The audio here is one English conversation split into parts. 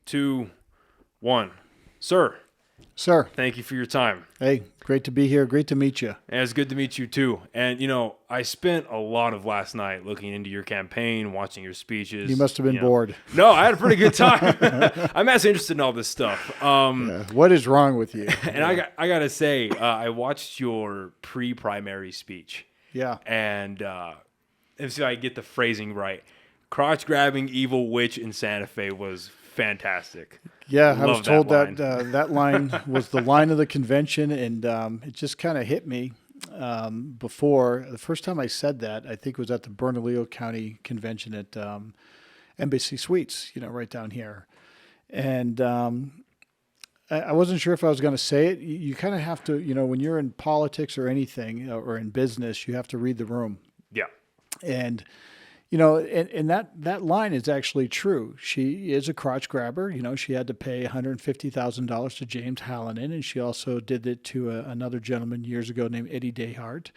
2, 1. Sir, thank you for your time. Hey, great to be here. Great to meet you. And it's good to meet you too. And, I spent a lot of last night looking into your campaign, watching your speeches. You must have been bored. No, I had a pretty good time. I'm actually interested in all this stuff. What is wrong with you? And I got to say, I watched your pre-primary speech. Yeah. And let's see if I get the phrasing right. Crotch-grabbing evil witch in Santa Fe was fantastic. Yeah, I was told that that line was the line of the convention, and it just kind of hit me before. The first time I said that, I think it was at the Bernalillo County Convention at Embassy Suites, right down here. And I wasn't sure if I was going to say it. You kind of have to, when you're in politics or anything, or in business, you have to read the room. Yeah. And and that line is actually true. She is a crotch grabber. She had to pay $150,000 to James Hallinan, and she also did it to another gentleman years ago named Eddie Dayhart.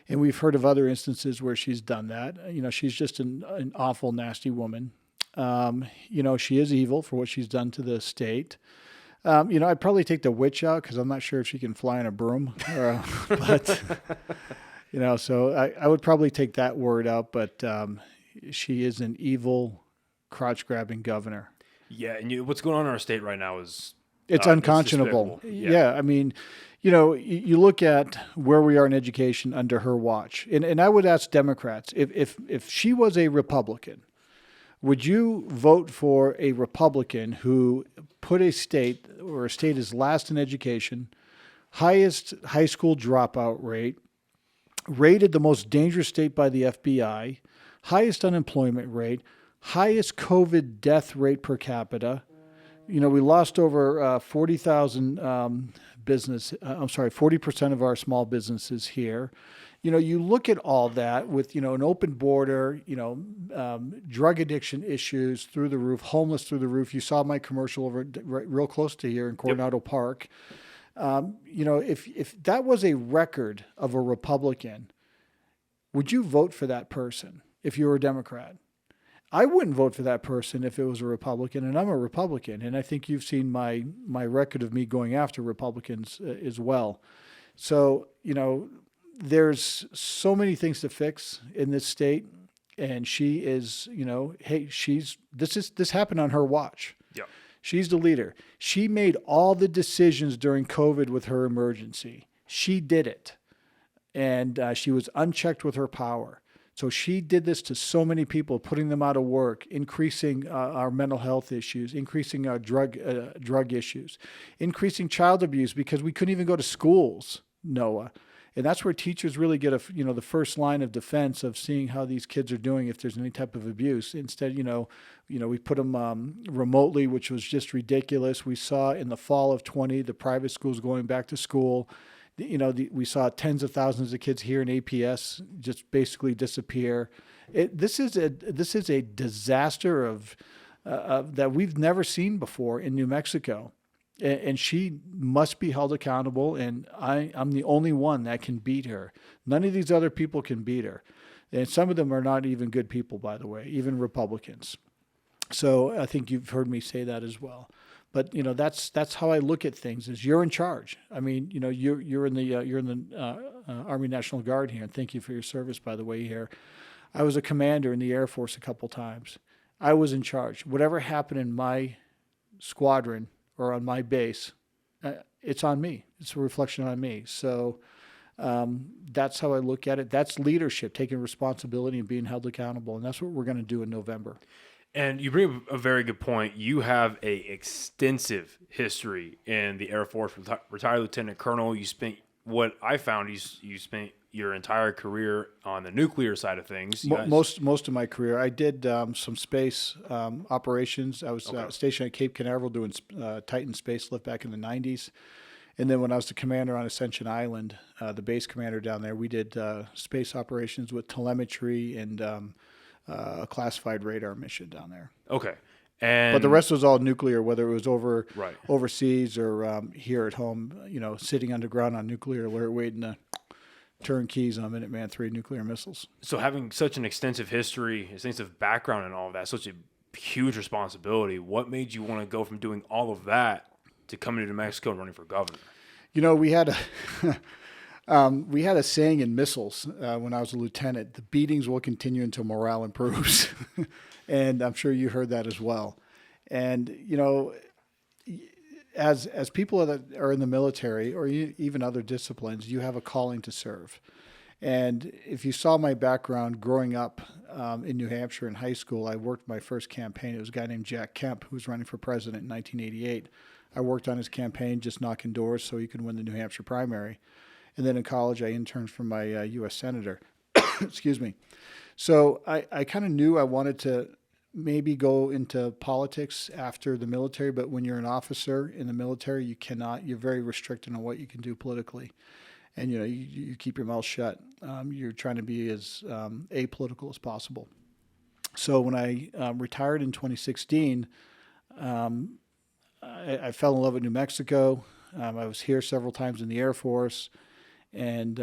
And we've heard of other instances where she's done that. She's just an awful, nasty woman. She is evil for what she's done to the state. I'd probably take the witch out because I'm not sure if she can fly in a broom, but... so I would probably take that word out, but she is an evil, crotch-grabbing governor. Yeah, and what's going on in our state right now is... It's unconscionable. Yeah, I mean, you look at where we are in education under her watch, and I would ask Democrats, if she was a Republican, would you vote for a Republican who put a state is last in education, highest high school dropout rate, rated the most dangerous state by the FBI, highest unemployment rate, highest COVID death rate per capita. We lost over 40,000 40% of our small businesses here. You look at all that with, an open border, drug addiction issues through the roof, homeless through the roof. You saw my commercial over real close to here in Coronado Park. If that was a record of a Republican, would you vote for that person if you were a Democrat? I wouldn't vote for that person if it was a Republican, and I'm a Republican, and I think you've seen my record of me going after Republicans as well. So, there's so many things to fix in this state, and she is, this happened on her watch. Yeah. She's the leader. She made all the decisions during COVID with her emergency. She did it. And she was unchecked with her power. So she did this to so many people, putting them out of work, increasing our mental health issues, increasing our drug issues, increasing child abuse because we couldn't even go to schools, Noah. And that's where teachers really get the first line of defense of seeing how these kids are doing if there's any type of abuse. Instead, we put them remotely, which was just ridiculous. We saw in the fall of 20 the private schools going back to school. We saw tens of thousands of kids here in APS just basically disappear. This is a disaster of that we've never seen before in New Mexico. And she must be held accountable, and I'm the only one that can beat her. None of these other people can beat her. And some of them are not even good people, by the way, even Republicans. So I think you've heard me say that as well. But that's how I look at things. Is you're in charge. I mean, you're in the Army National Guard here, and thank you for your service, by the way. Here, I was a commander in the Air Force a couple times. I was in charge. Whatever happened in my squadron or on my base, it's on me. It's a reflection on me. So that's how I look at it. That's leadership, taking responsibility and being held accountable, and that's what we're going to do in November. And you bring up a very good point. You have a extensive history in the Air Force, retired lieutenant colonel. You spent what I found. You spent your entire career on the nuclear side of things. Most of my career, I did some space operations. I was stationed at Cape Canaveral doing Titan space lift back in the 90s. And then when I was the commander on Ascension Island, the base commander down there, we did space operations with telemetry and a classified radar mission down there. Okay. But the rest was all nuclear, whether it was overseas or here at home, sitting underground on nuclear alert, waiting to turn keys on Minuteman III nuclear missiles. So having such an extensive history, extensive background and all of that, such a huge responsibility. What made you want to go from doing all of that to coming to New Mexico and running for governor? You know, we had a saying in missiles when I was a lieutenant: the beatings will continue until morale improves. And I'm sure you heard that as well. And you know, as people that are in the military or even other disciplines, you have a calling to serve. And if you saw my background growing up in New Hampshire in high school, I worked my first campaign. It was a guy named Jack Kemp who was running for president in 1988. I worked on his campaign, just knocking doors so he could win the New Hampshire primary. And then in college, I interned for my U.S. senator. Excuse me. So I kind of knew I wanted to maybe go into politics after the military, but when you're an officer in the military, you're very restricted on what you can do politically. And, you know, you keep your mouth shut. You're trying to be as apolitical as possible. So when I retired in 2016, I fell in love with New Mexico. I was here several times in the Air Force. And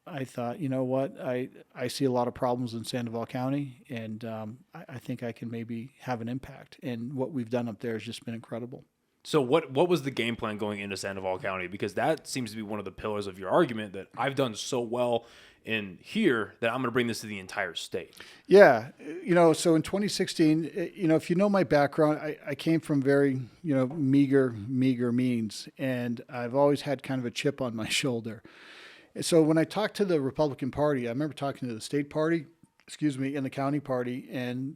I thought, you know what, I see a lot of problems in Sandoval County, and I think I can maybe have an impact. And what we've done up there has just been incredible. So what was the game plan going into Sandoval County? Because that seems to be one of the pillars of your argument, that I've done so well in here that I'm going to bring this to the entire state. Yeah. You know, so in 2016, you know, if you know my background, I came from very, you know, meager means, and I've always had kind of a chip on my shoulder. So when I talked to the Republican Party, I remember talking to the state party, and the county party, and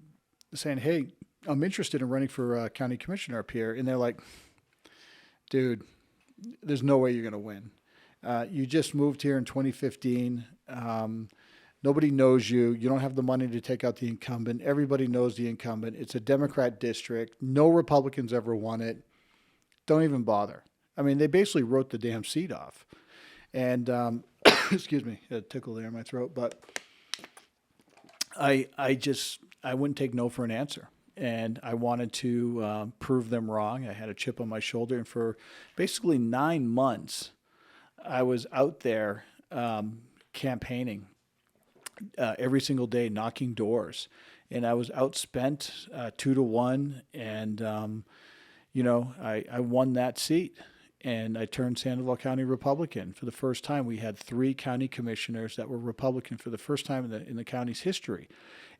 saying, hey, I'm interested in running for county commissioner up here. And they're like, dude, there's no way you're going to win. You just moved here in 2015. Nobody knows you. You don't have the money to take out the incumbent. Everybody knows the incumbent. It's a Democrat district. No Republicans ever won it. Don't even bother. I mean, they basically wrote the damn seat off. And excuse me, a tickle there in my throat. But I wouldn't take no for an answer. And I wanted to prove them wrong. I had a chip on my shoulder. And for basically 9 months, I was out there campaigning every single day, knocking doors. And I was outspent 2-1. And, you know, I won that seat. And I turned Sandoval County Republican. For the first time, we had 3 county commissioners that were Republican for the first time in the county's history.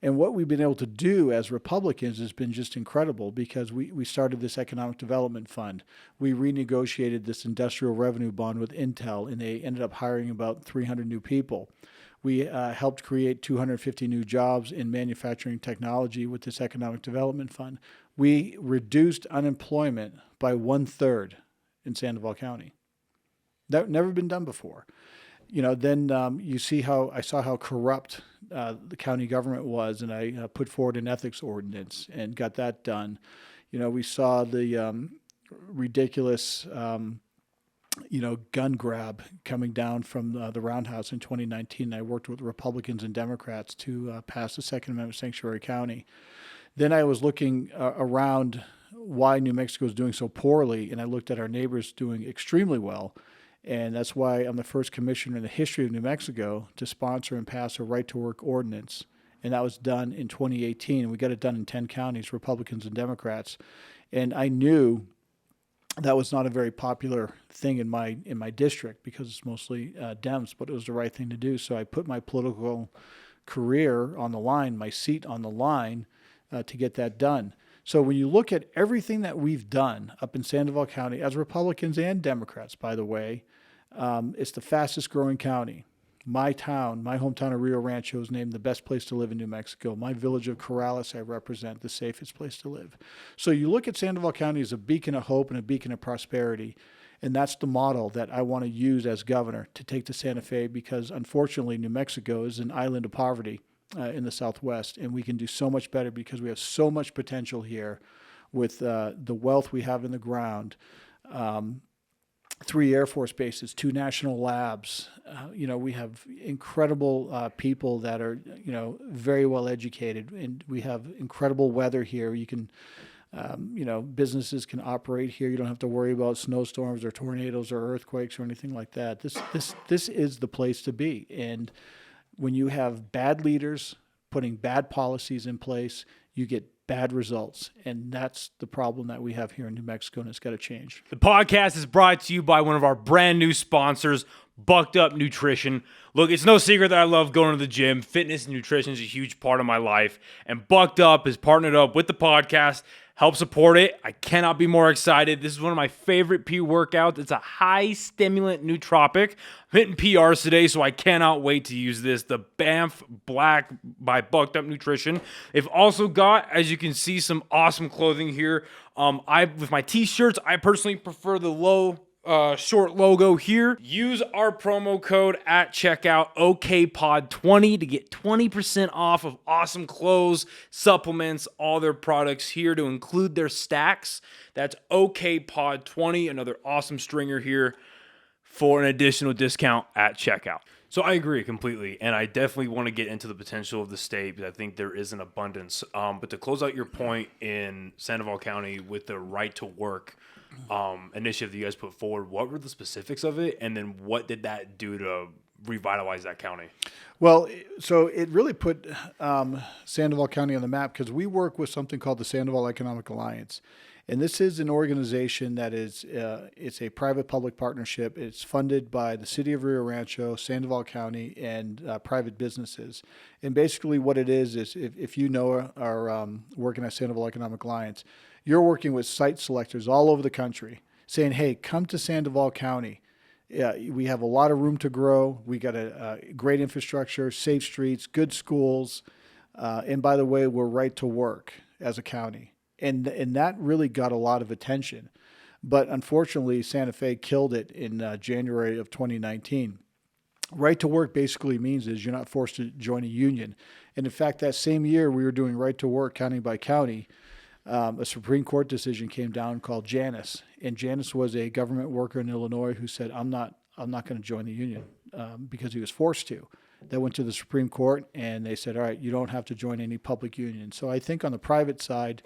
And what we've been able to do as Republicans has been just incredible, because we started this economic development fund. We renegotiated this industrial revenue bond with Intel, and they ended up hiring about 300 new people. We helped create 250 new jobs in manufacturing technology with this economic development fund. We reduced unemployment by 1/3 in Sandoval County. That never been done before. You know, then I saw how corrupt the county government was, and I put forward an ethics ordinance and got that done. You know, we saw the ridiculous, gun grab coming down from the Roundhouse in 2019. I worked with Republicans and Democrats to pass the Second Amendment Sanctuary County. Then I was looking around why New Mexico is doing so poorly, and I looked at our neighbors doing extremely well. And that's why I'm the first commissioner in the history of New Mexico to sponsor and pass a right-to-work ordinance. And that was done in 2018. We got it done in 10 counties, Republicans and Democrats. And I knew that was not a very popular thing in my district, because it's mostly Dems, but it was the right thing to do. So I put my political career on the line, my seat on the line, to get that done. So when you look at everything that we've done up in Sandoval County, as Republicans and Democrats, by the way, it's the fastest growing county. My town, my hometown of Rio Rancho, is named the best place to live in New Mexico. My village of Corrales, I represent, the safest place to live. So you look at Sandoval County as a beacon of hope and a beacon of prosperity. And that's the model that I want to use as governor to take to Santa Fe, because unfortunately New Mexico is an island of poverty in the Southwest, and we can do so much better because we have so much potential here with the wealth we have in the ground. 3 Air Force bases, 2 national labs. We have incredible people that are, very well educated, and we have incredible weather here. You can, businesses can operate here. You don't have to worry about snowstorms or tornadoes or earthquakes or anything like that. This is the place to be. And when you have bad leaders putting bad policies in place, you get bad results. And that's the problem that we have here in New Mexico, and it's got to change. The podcast is brought to you by one of our brand new sponsors, Bucked Up Nutrition. Look, it's no secret that I love going to the gym. Fitness and nutrition is a huge part of my life, and Bucked Up has partnered up with the podcast, help support it. I cannot be more excited. This is one of my favorite workouts. It's a high stimulant nootropic. I'm hitting PRs today, so I cannot wait to use this. The Banff Black by Bucked Up Nutrition. They've also got, as you can see, some awesome clothing here. With my t-shirts, I personally prefer the short logo here. Use our promo code at checkout, OKPod20, to get 20% off of awesome clothes, supplements, all their products here to include their stacks. That's OKPod20, another awesome stringer here for an additional discount at checkout. So I agree completely, and I definitely want to get into the potential of the state because I think there is an abundance. But to close out your point in Sandoval County with the right to work initiative that you guys put forward, what were the specifics of it, and then what did that do to revitalize that county? Well, so it really put Sandoval County on the map because we work with something called the Sandoval Economic Alliance. And this is an organization that is, it's a private-public partnership. It's funded by the city of Rio Rancho, Sandoval County, and private businesses. And basically what it is if you know are working at Sandoval Economic Alliance, you're working with site selectors all over the country saying, hey, come to Sandoval County. Yeah, we have a lot of room to grow. We got a great infrastructure, safe streets, good schools. And by the way, we're right to work as a county. And that really got a lot of attention. But unfortunately, Santa Fe killed it in January of 2019. Right to work basically means is you're not forced to join a union. And in fact, that same year we were doing right to work county by county, a Supreme Court decision came down called Janus. And Janus was a government worker in Illinois who said, I'm not going to join the union because he was forced to. That went to the Supreme Court, and they said, all right, you don't have to join any public union. So I think on the private side,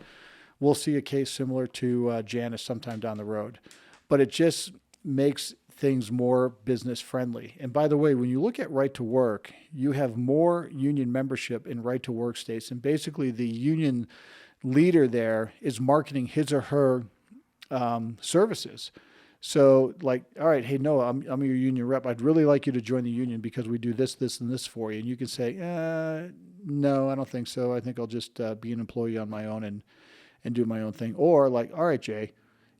we'll see a case similar to Janus sometime down the road. But it just makes things more business friendly. And by the way, when you look at right to work, you have more union membership in right to work states. And basically the union leader there is marketing his or her services. So like, all right, hey, no, I'm your union rep. I'd really like you to join the union because we do this, this, and this for you. And you can say, no, I don't think so. I think I'll just be an employee on my own and do my own thing. Or like, all right, Jay,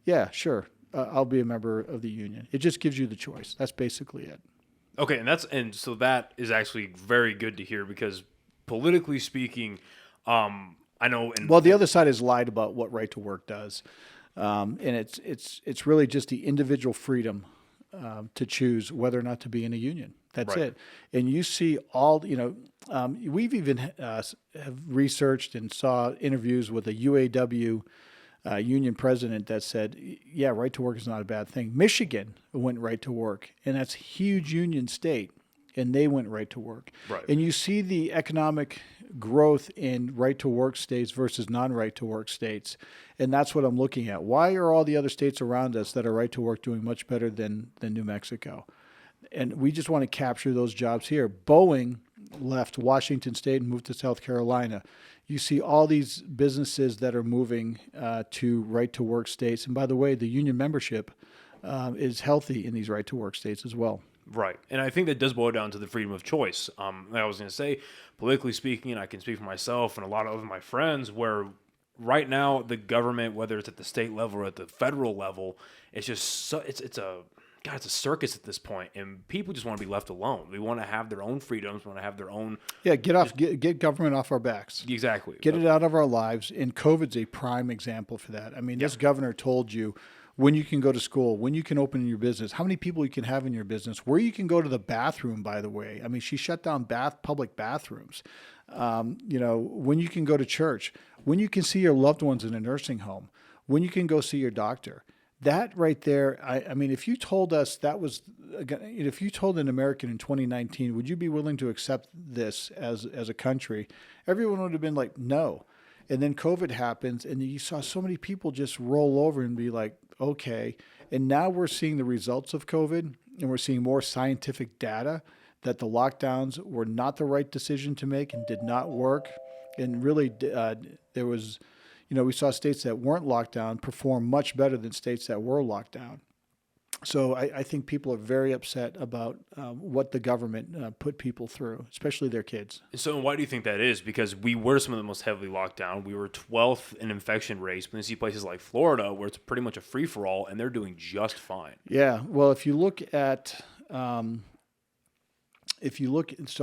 yeah, sure. I'll be a member of the union. It just gives you the choice. That's basically it. Okay. And so that is actually very good to hear because politically speaking, I know. Well, the other side has lied about what right to work does. And it's really just the individual freedom to choose whether or not to be in a union. That's right. It. And you see all, we've even have researched and saw interviews with a UAW union president that said, yeah, right to work is not a bad thing. Michigan went right to work, and that's a huge union state, and they went right to work. Right. And you see the economic growth in right to work states versus non-right to work states. And that's what I'm looking at. Why are all the other states around us that are right to work doing much better than New Mexico? And we just want to capture those jobs here. Boeing left Washington State and moved to South Carolina. You see all these businesses that are moving to right to work states. And by the way, the union membership is healthy in these right to work states as well. Right. And I think that does boil down to the freedom of choice. Like I was going to say, politically speaking, and I can speak for myself and a lot of my friends, where right now the government, whether it's at the state level or at the federal level, it's just it's a circus at this point, and people just want to be left alone. They want to have their own freedoms, want to have their own. Yeah, get government off our backs. Exactly. Get it out of our lives, and COVID's a prime example for that. I mean, this governor told you when you can go to school, when you can open your business, how many people you can have in your business, where you can go to the bathroom, by the way. I mean, she shut down public bathrooms. When you can go to church, when you can see your loved ones in a nursing home, when you can go see your doctor. That right there, I mean, if you told us if you told an American in 2019, would you be willing to accept this as a country? Everyone would have been like, no. And then COVID happens, and you saw so many people just roll over and be like, okay. And now we're seeing the results of COVID, and we're seeing more scientific data that the lockdowns were not the right decision to make and did not work. And really, there was, we saw states that weren't locked down perform much better than states that were locked down. So I think people are very upset about what the government put people through, especially their kids. So why do you think that is? Because we were some of the most heavily locked down. We were 12th in infection rates. But you see places like Florida where it's pretty much a free-for-all, and they're doing just fine. Yeah. Well, if you look at, so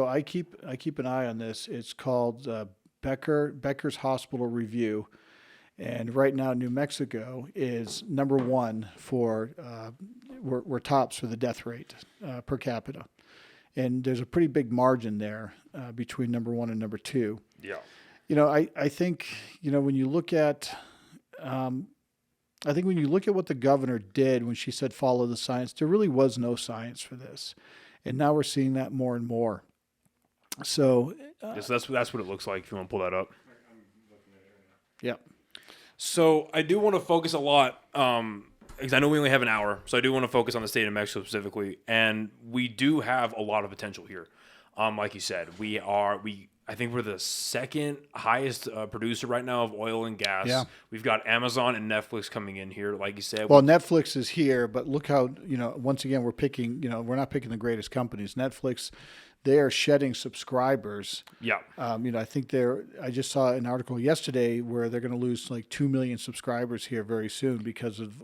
I keep an eye on this. It's called Becker's Hospital Review. And right now, New Mexico is number one for, we're tops for the death rate per capita. And there's a pretty big margin there between number one and number two. Yeah. I think, when you look at, what the governor did when she said follow the science, there really was no science for this. And now we're seeing that more and more. So, that's what it looks like if you want to pull that up. Yeah. So I do want to focus a lot, because I know we only have an hour, so I do want to focus on the state of Mexico specifically, and we do have a lot of potential here. Like you said, I think we're the second highest producer right now of oil and gas. Yeah. We've got Amazon and Netflix coming in here, like you said. Well, Netflix is here, but look how, once again, we're not picking the greatest companies. Netflix, they are shedding subscribers. Yeah. I think I just saw an article yesterday where they're going to lose like 2 million subscribers here very soon because of,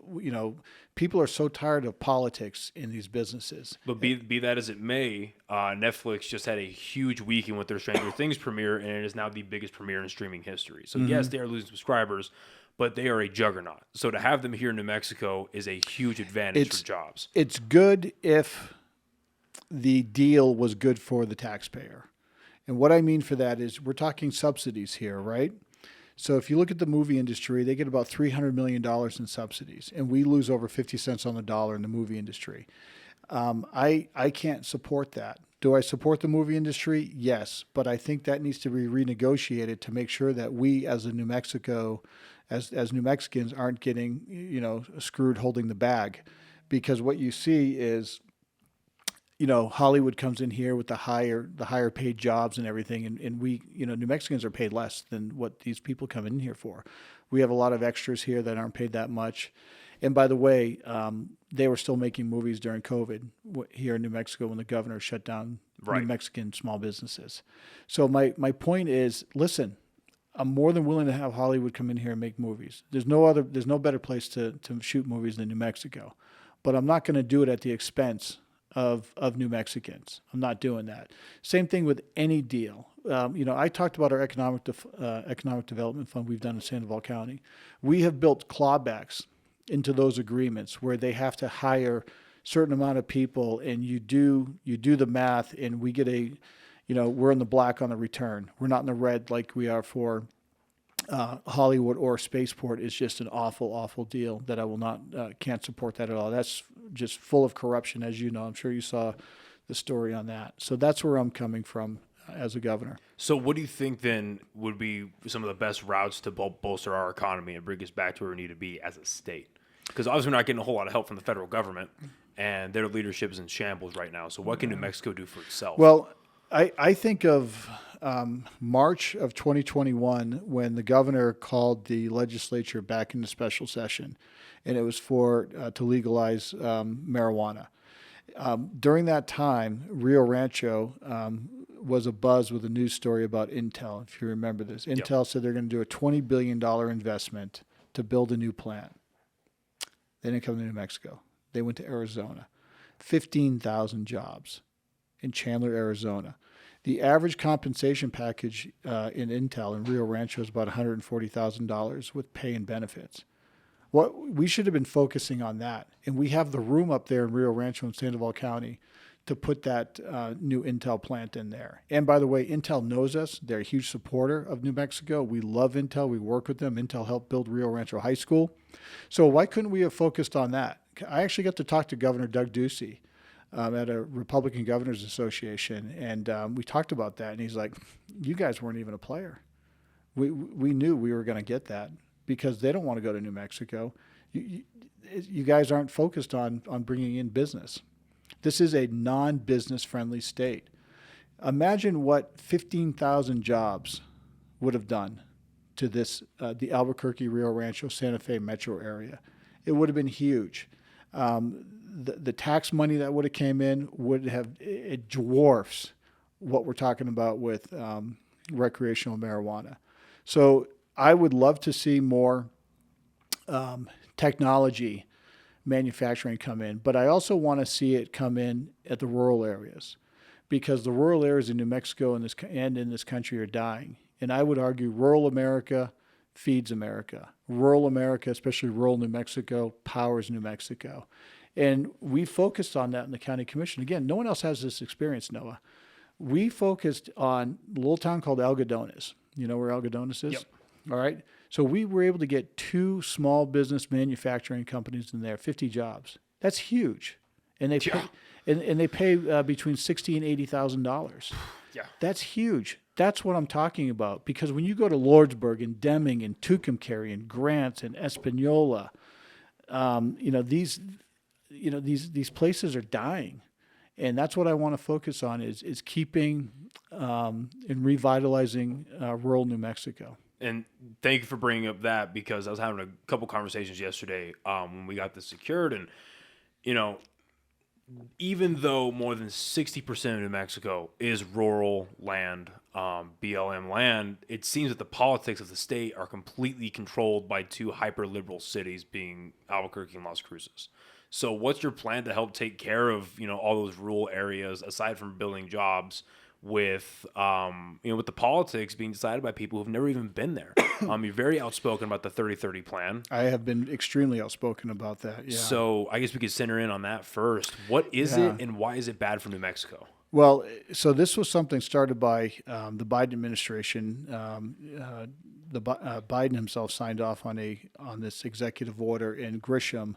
people are so tired of politics in these businesses. But be that as it may, Netflix just had a huge weekend with their Stranger Things premiere, and it is now the biggest premiere in streaming history. So yes, they are losing subscribers, but they are a juggernaut. So to have them here in New Mexico is a huge advantage for jobs. It's good if the deal was good for the taxpayer. And what I mean for that is we're talking subsidies here, right? So if you look at the movie industry, they get about $300 million in subsidies, and we lose over 50 cents on the dollar in the movie industry. I can't support that. Do I support the movie industry? Yes, but I think that needs to be renegotiated to make sure that we as New Mexico, as New Mexicans aren't getting, screwed holding the bag. Because what you see is, Hollywood comes in here with the higher paid jobs and everything, and we, New Mexicans are paid less than what these people come in here for. We have a lot of extras here that aren't paid that much. And by the way, they were still making movies during COVID here in New Mexico when the governor shut down New Mexican small businesses. So my point is, listen, I'm more than willing to have Hollywood come in here and make movies. There's no better place to shoot movies than New Mexico, but I'm not going to do it at the expense of New Mexicans. I'm not doing that. Same thing with any deal. I talked about our economic development fund we've done in Sandoval County. We have built clawbacks into those agreements where they have to hire certain amount of people, and you do the math, and we get we're in the black on the return. We're not in the red like we are for Hollywood or Spaceport. Is just an awful, awful deal that I will not, can't support that at all. That's just full of corruption, as you know. I'm sure you saw the story on that. So that's where I'm coming from as a governor. So what do you think then would be some of the best routes to bolster our economy and bring us back to where we need to be as a state? Because obviously we're not getting a whole lot of help from the federal government, and their leadership is in shambles right now. So what can New Mexico do for itself? Well, I think of March of 2021 when the governor called the legislature back into special session, and it was to legalize marijuana. During that time, Rio Rancho was abuzz with a news story about Intel, if you remember this. Intel said they're going to do a $20 billion investment to build a new plant. They didn't come to New Mexico. They went to Arizona. 15,000 jobs in Chandler, Arizona. The average compensation package in Intel in Rio Rancho is about $140,000 with pay and benefits. We should have been focusing on that. And we have the room up there in Rio Rancho in Sandoval County to put that new Intel plant in there. And by the way, Intel knows us. They're a huge supporter of New Mexico. We love Intel. We work with them. Intel helped build Rio Rancho High School. So why couldn't we have focused on that? I actually got to talk to Governor Doug Ducey at a Republican Governors Association, and we talked about that. And he's like, you guys weren't even a player. We knew we were going to get that because they don't want to go to New Mexico. You guys aren't focused on bringing in business. This is a non-business friendly state. Imagine what 15,000 jobs would have done to this the Albuquerque, Rio Rancho, Santa Fe metro area. It would have been huge. The tax money that would have came in would have, it dwarfs what we're talking about with recreational marijuana. So I would love to see more technology manufacturing come in, but I also want to see it come in at the rural areas, because the rural areas in New Mexico and in this country are dying. And I would argue rural America feeds America. Rural America, especially rural New Mexico, powers New Mexico. And we focused on that in the county commission. Again, no one else has this experience, Noah. We focused on a little town called Algodones. You know where Algodones is? Yep. All right. So we were able to get 2 small business manufacturing companies in there, 50 jobs. That's huge. And they pay, and they pay between $60,000 and $80,000. Yeah. That's huge. That's what I'm talking about. Because when you go to Lordsburg and Deming and Tucumcari and Grants and Espanola, these places are dying. And that's what I want to focus on is keeping and revitalizing rural New Mexico. And thank you for bringing up that, because I was having a couple conversations yesterday when we got this secured. And, even though more than 60% of New Mexico is rural land, BLM land, it seems that the politics of the state are completely controlled by 2 hyper-liberal cities, being Albuquerque and Las Cruces. So what's your plan to help take care of, all those rural areas, aside from building jobs, with with the politics being decided by people who've never even been there? You're very outspoken about the 30-30 plan. I have been extremely outspoken about that. Yeah. So I guess we could center in on that first. What is it, and why is it bad for New Mexico? Well, so this was something started by the Biden administration. Biden himself signed off on this executive order, and Grisham,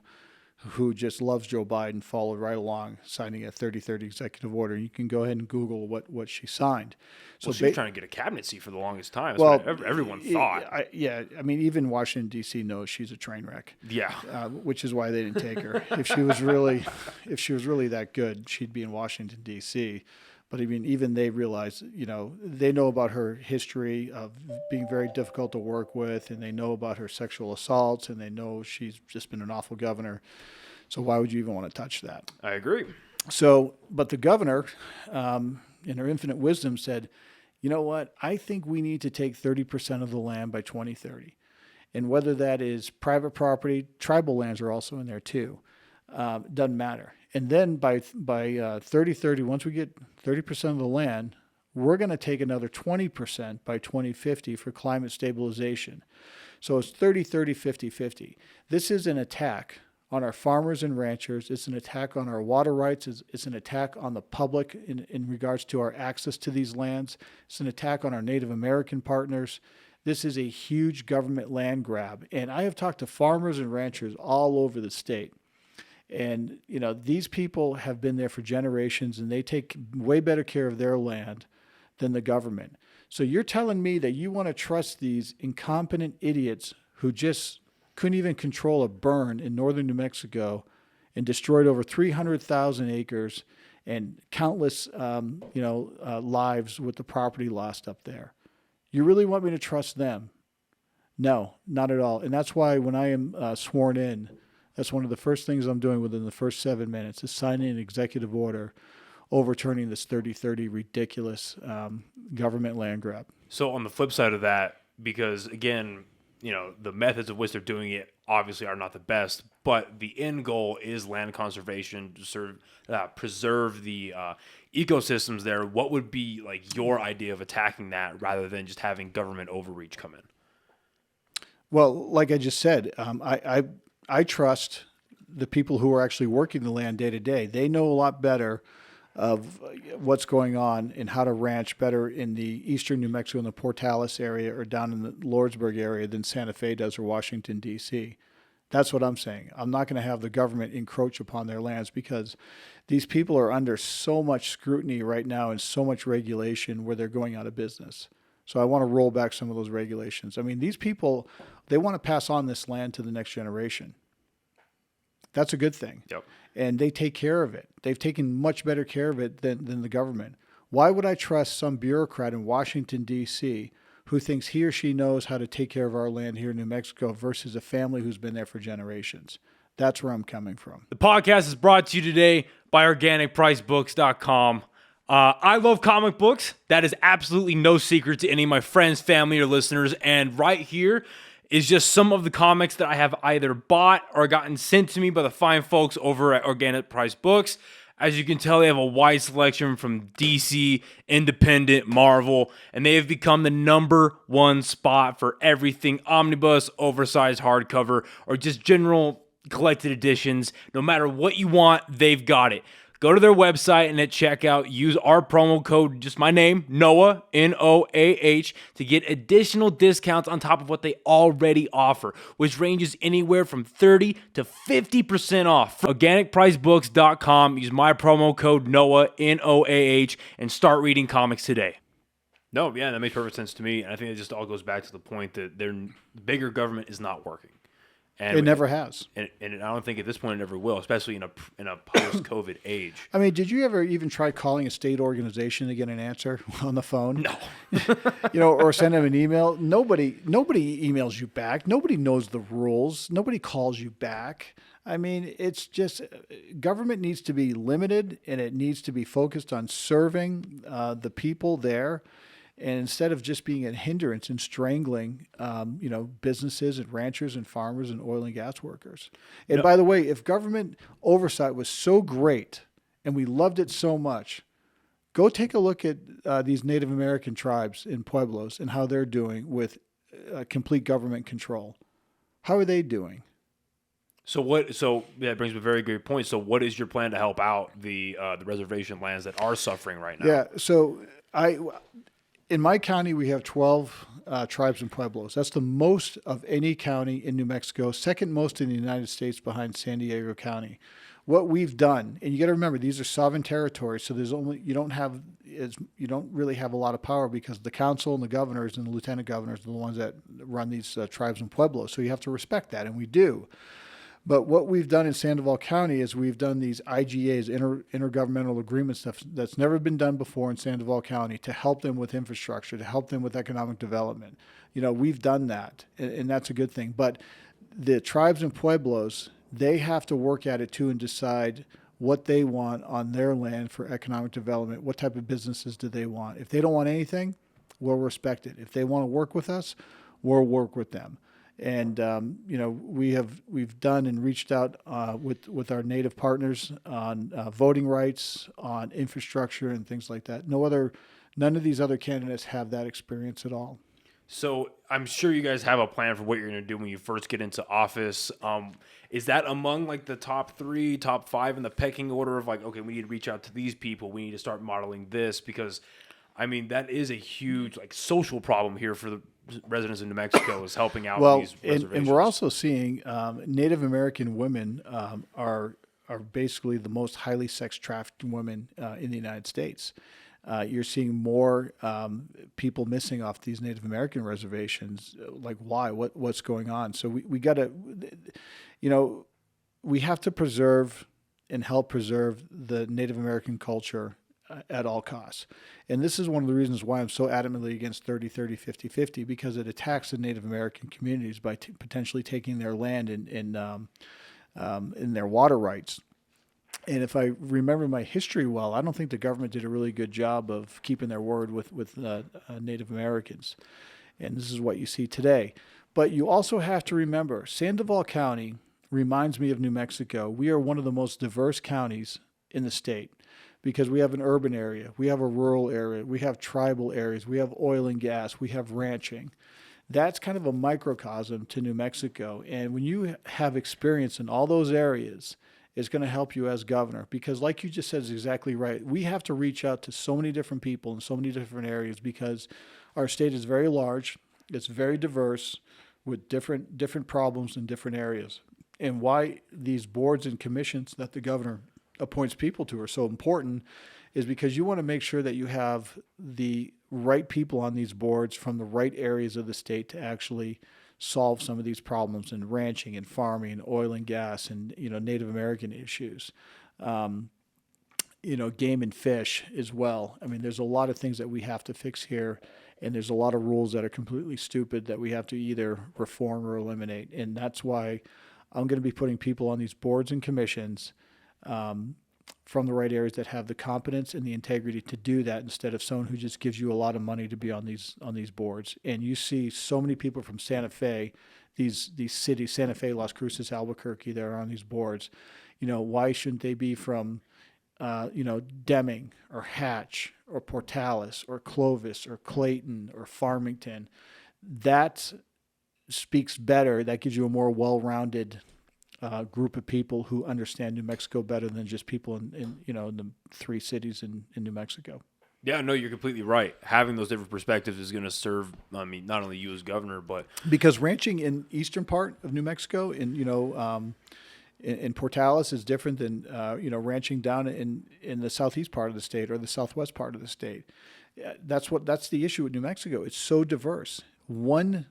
who just loves Joe Biden, followed right along, signing a 30-30 executive order. You can go ahead and Google what she signed. So she was trying to get a cabinet seat for the longest time. That's what everyone thought. Even Washington, D.C. knows she's a train wreck. Yeah. Which is why they didn't take her. If she was really that good, she'd be in Washington, D.C. But even they realize, they know about her history of being very difficult to work with, and they know about her sexual assaults, and they know she's just been an awful governor. So why would you even want to touch that? I agree. So, but the governor, in her infinite wisdom, said, you know what? I think we need to take 30% of the land by 2030. And whether that is private property, tribal lands are also in there too. Doesn't matter. And then by 3030, once we get 30% of the land, we're going to take another 20% by 2050 for climate stabilization. So it's 30-30, 50-50. This is an attack on our farmers and ranchers. It's an attack on our water rights. It's an attack on the public in regards to our access to these lands. It's an attack on our Native American partners. This is a huge government land grab. And I have talked to farmers and ranchers all over the state. And, these people have been there for generations, and they take way better care of their land than the government. So you're telling me that you want to trust these incompetent idiots who just couldn't even control a burn in northern New Mexico and destroyed over 300,000 acres and countless, lives with the property lost up there. You really want me to trust them? No, not at all. And that's why when I am sworn in, that's one of the first things I'm doing within the first 7 minutes is signing an executive order overturning this 30-30 ridiculous government land grab. So on the flip side of that, because again, the methods of which they're doing it obviously are not the best, but the end goal is land conservation to preserve the ecosystems there. What would be like your idea of attacking that rather than just having government overreach come in? Well, like I just said, I trust the people who are actually working the land day to day. They know a lot better of what's going on and how to ranch better in the eastern New Mexico in the Portales area or down in the Lordsburg area than Santa Fe does or Washington, D.C. That's what I'm saying. I'm not going to have the government encroach upon their lands because these people are under so much scrutiny right now and so much regulation where they're going out of business. So I want to roll back some of those regulations. I mean, these people, they want to pass on this land to the next generation. That's a good thing. Yep. And they take care of it. They've taken much better care of it than the government. Why would I trust some bureaucrat in Washington, D.C., who thinks he or she knows how to take care of our land here in New Mexico versus a family who's been there for generations. That's where I'm coming from. The podcast is brought to you today by OrganicPriceBooks.com. I love comic books. That is absolutely no secret to any of my friends, family, or listeners. And right here is just some of the comics that I have either bought or gotten sent to me by the fine folks over at Organic Price Books. As you can tell, they have a wide selection from DC, Independent, Marvel, and they have become the #1 spot for everything omnibus, oversized hardcover, or just general collected editions. No matter what you want, they've got it. Go to their website and at checkout, use our promo code, just my name, Noah, Noah, to get additional discounts on top of what they already offer, which ranges anywhere from 30 to 50% off. OrganicPriceBooks.com, use my promo code, Noah, Noah, and start reading comics today. No, yeah, that makes perfect sense to me. And I think it just all goes back to the point that the bigger government is not working. And it never has. And I don't think at this point it ever will, especially in a post-COVID age. I mean, did you ever even try calling a state organization to get an answer on the phone? No. Or send them an email? Nobody emails you back. Nobody knows the rules. Nobody calls you back. I mean, it's just government needs to be limited, and it needs to be focused on serving the people there. And instead of just being a hindrance and strangling, businesses and ranchers and farmers and oil and gas workers. And by the way, if government oversight was so great and we loved it so much, go take a look at these Native American tribes in Pueblos and how they're doing with complete government control. How are they doing? So that brings up a very good point. So what is your plan to help out the reservation lands that are suffering right now? Yeah. So in my county, we have 12 tribes and pueblos. That's the most of any county in New Mexico, second most in the United States behind San Diego County. What we've done, and you got to remember, these are sovereign territories, so you don't really have a lot of power because the council and the governors and the lieutenant governors are the ones that run these tribes and pueblos. So you have to respect that, and we do. But what we've done in Sandoval County is we've done these IGAs, intergovernmental agreements, that's never been done before in Sandoval County to help them with infrastructure, to help them with economic development. We've done that, and that's a good thing. But the tribes and pueblos, they have to work at it too and decide what they want on their land for economic development. What type of businesses do they want? If they don't want anything, we'll respect it. If they want to work with us, we'll work with them. And we've done and reached out with our Native partners on voting rights, on infrastructure, and things like that. None of these other candidates have that experience at all. So I'm sure you guys have a plan for what you're going to do when you first get into office. Is that among like the top 3, top 5 in the pecking order of like, okay, we need to reach out to these people. We need to start modeling this because, I mean, that is a huge like social problem here for the residents of New Mexico is helping out these reservations. And we're also seeing Native American women are basically the most highly sex trafficked women in the United States. You're seeing more people missing off these Native American reservations. Like, why? What's going on? So we got to, we have to preserve and help preserve the Native American culture at all costs. And this is one of the reasons why I'm so adamantly against 30-30, 50-50, because it attacks the Native American communities by potentially taking their land in their water rights. And if I remember my history well, I don't think the government did a really good job of keeping their word with Native Americans. And this is what you see today. But you also have to remember, Sandoval County reminds me of New Mexico. We are one of the most diverse counties in the state because we have an urban area, we have a rural area, we have tribal areas, we have oil and gas, we have ranching. That's kind of a microcosm to New Mexico. And when you have experience in all those areas, it's going to help you as governor because like you just said is exactly right. We have to reach out to so many different people in so many different areas because our state is very large, it's very diverse with different problems in different areas. And why these boards and commissions that the governor appoints people to are so important is because you want to make sure that you have the right people on these boards from the right areas of the state to actually solve some of these problems in ranching and farming and oil and gas and Native American issues, game and fish as well. I mean, there's a lot of things that we have to fix here, And there's a lot of rules that are completely stupid that we have to either reform or eliminate. And that's why I'm going to be putting people on these boards and commissions from the right areas that have the competence and the integrity to do that, instead of someone who just gives you a lot of money to be on these boards. And you see so many people from Santa Fe, these cities, Santa Fe, Las Cruces, Albuquerque, that are on these boards. Why shouldn't they be from Deming or Hatch or Portales or Clovis or Clayton or Farmington? That speaks better. That gives you a more well-rounded group of people who understand New Mexico better than just people in the 3 cities in New Mexico. Yeah, no, you're completely right. Having those different perspectives is going to serve, not only you as governor, but because ranching in eastern part of New Mexico, in Portales, is different than ranching down in the southeast part of the state or the southwest part of the state. That's the issue with New Mexico. It's so diverse. One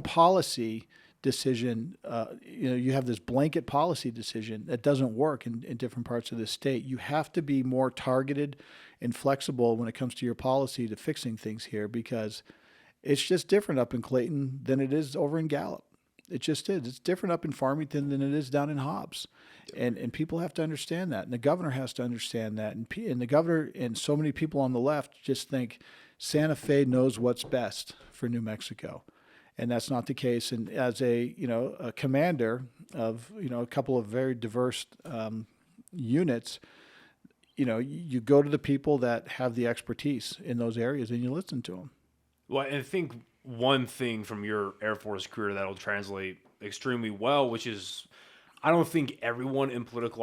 policy decision, you have this blanket policy decision that doesn't work in different parts of the state. You have to be more targeted and flexible when it comes to your policy to fixing things here, because it's just different up in Clayton than it is over in Gallup. It just is. It's different up in Farmington than it is down in Hobbs. And people have to understand that. And the governor has to understand that. And the governor and so many people on the left just think Santa Fe knows what's best for New Mexico. And that's not the case. And as a commander of, a couple of very diverse units, you go to the people that have the expertise in those areas and you listen to them. Well, I think one thing from your Air Force career that'll translate extremely well, which is, I don't think everyone in political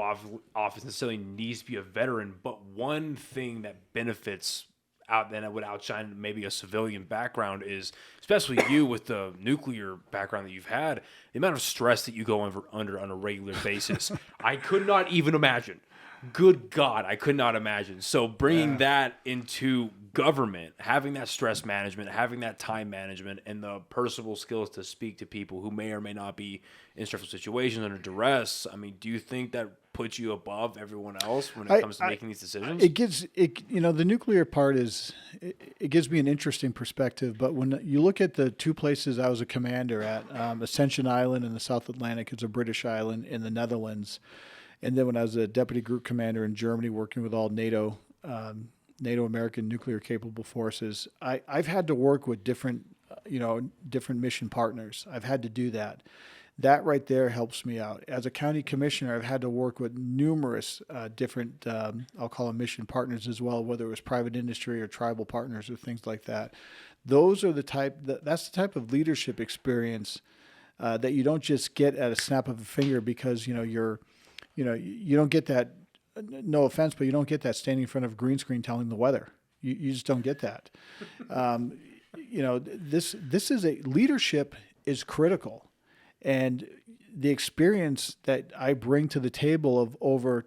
office necessarily needs to be a veteran, but one thing that benefits out then that would outshine maybe a civilian background is, especially you with the nuclear background that you've had, the amount of stress that you go under on a regular basis. I could not even imagine. Good God, I could not imagine. So bringing that into government, having that stress management, having that time management, and the personal skills to speak to people who may or may not be in stressful situations under duress. Do you think that puts you above everyone else when it comes to making these decisions? The nuclear part it gives me an interesting perspective. But when you look at the 2 places I was a commander at, Ascension Island in the South Atlantic, it's a British island in the Netherlands. And then when I was a deputy group commander in Germany, working with all NATO American nuclear capable forces, I've had to work with different mission partners. I've had to do that. That right there helps me out. As a county commissioner, I've had to work with numerous different, I'll call them mission partners as well, whether it was private industry or tribal partners or things like that. That's the type of leadership experience that you don't just get at a snap of a finger, because you don't get that. No offense, but you don't get that standing in front of a green screen telling the weather. You just don't get that. This is leadership is critical, and the experience that I bring to the table of over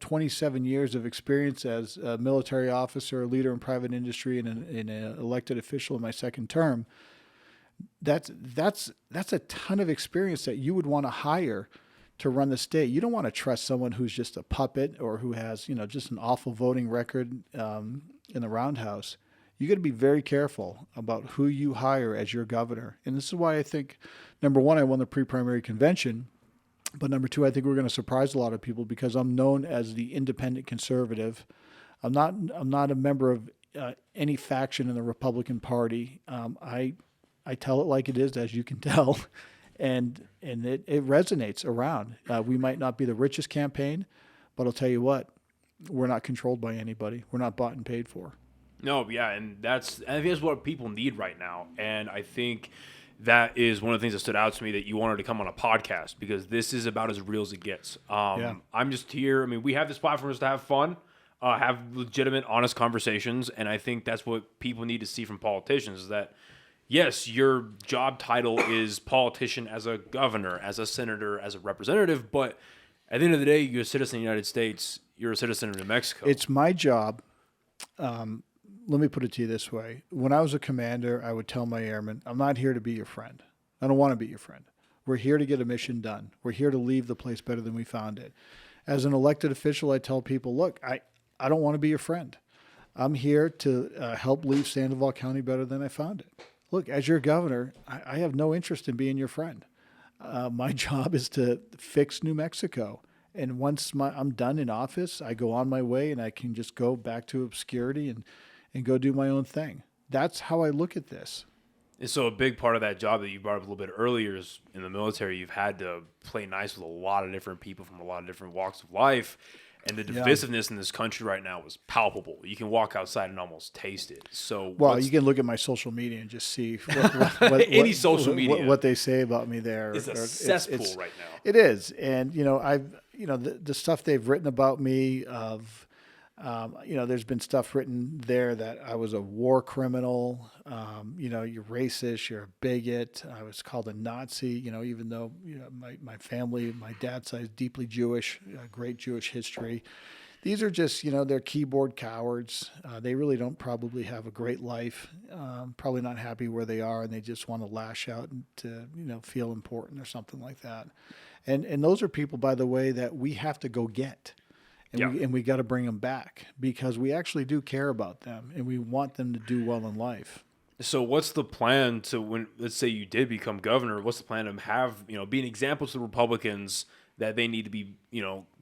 27 years of experience as a military officer, a leader in private industry, and an elected official in my second term. That's a ton of experience that you would want to hire to run the state. You don't want to trust someone who's just a puppet or who has, just an awful voting record in the roundhouse. You got to be very careful about who you hire as your governor. And this is why I think, number one, I won the pre-primary convention, but number two, I think we're going to surprise a lot of people because I'm known as the independent conservative. I'm not a member of any faction in the Republican Party. I tell it like it is, as you can tell. And it resonates around. We might not be the richest campaign, but I'll tell you what, we're not controlled by anybody. We're not bought and paid for. No, yeah, and I think that's what people need right now. And I think that is one of the things that stood out to me, that you wanted to come on a podcast, because this is about as real as it gets. I'm just here. We have this platform to have fun, have legitimate, honest conversations, and I think that's what people need to see from politicians, is that yes, your job title is politician as a governor, as a senator, as a representative, but at the end of the day, you're a citizen of the United States. You're a citizen of New Mexico. It's my job. Let me put it to you this way. When I was a commander, I would tell my airmen, I'm not here to be your friend. I don't want to be your friend. We're here to get a mission done. We're here to leave the place better than we found it. As an elected official, I tell people, look, I don't want to be your friend. I'm here to help leave Sandoval County better than I found it. Look, as your governor, I have no interest in being your friend. My job is to fix New Mexico. And once I'm done in office, I go on my way and I can just go back to obscurity and go do my own thing. That's how I look at this. And so a big part of that job that you brought up a little bit earlier is in the military, you've had to play nice with a lot of different people from a lot of different walks of life. And the divisiveness in this country right now is palpable. You can walk outside and almost taste it. So, well, you can look at my social media and just see what they say about me there. It's a cesspool right now. It is, and the stuff they've written about me of. There's been stuff written there that I was a war criminal. You're racist, you're a bigot. I was called a Nazi, even though my family, my dad's side is deeply Jewish, great Jewish history. These are just, they're keyboard cowards. They really don't probably have a great life, probably not happy where they are, and they just want to lash out and to, feel important or something like that. And those are people, by the way, that we have to go get. And we got to bring them back because we actually do care about them and we want them to do well in life. So what's the plan to when, let's say you did become governor, what's the plan to have, be an example to the Republicans that they need to be,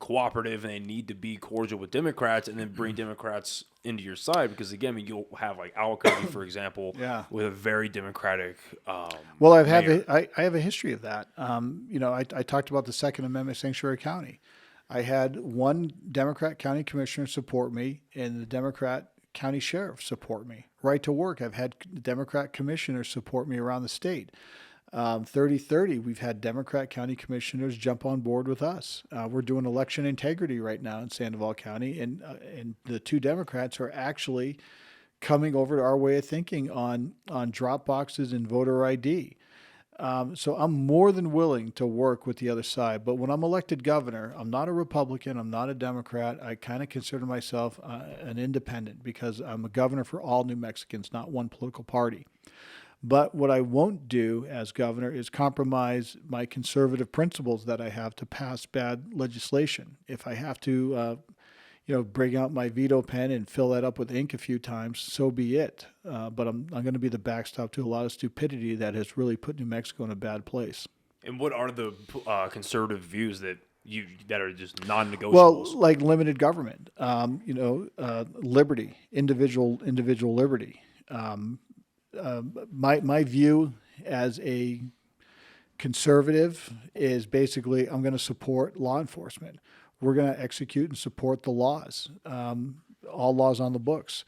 cooperative and they need to be cordial with Democrats and then bring Democrats into your side? Because again, you'll have like Albuquerque, for example, with a very Democratic well, I have a history of that. I talked about the Second Amendment Sanctuary County. I had one Democrat county commissioner support me and the Democrat county sheriff support me. Right to work, I've had Democrat commissioners support me around the state. 30-30, we've had Democrat county commissioners jump on board with us. We're doing election integrity right now in Sandoval County, and the two Democrats are actually coming over to our way of thinking on drop boxes and voter ID. So I'm more than willing to work with the other side. But when I'm elected governor, I'm not a Republican. I'm not a Democrat. I kind of consider myself an independent because I'm a governor for all New Mexicans, not one political party. But what I won't do as governor is compromise my conservative principles that I have to pass bad legislation. If I have to bring out my veto pen and fill that up with ink a few times, so be it. But I'm going to be the backstop to a lot of stupidity that has really put New Mexico in a bad place. And what are the conservative views that are just non-negotiables? Well, like limited government, liberty, individual liberty. My view as a conservative is basically I'm going to support law enforcement. We're going to execute and support the laws, all laws on the books.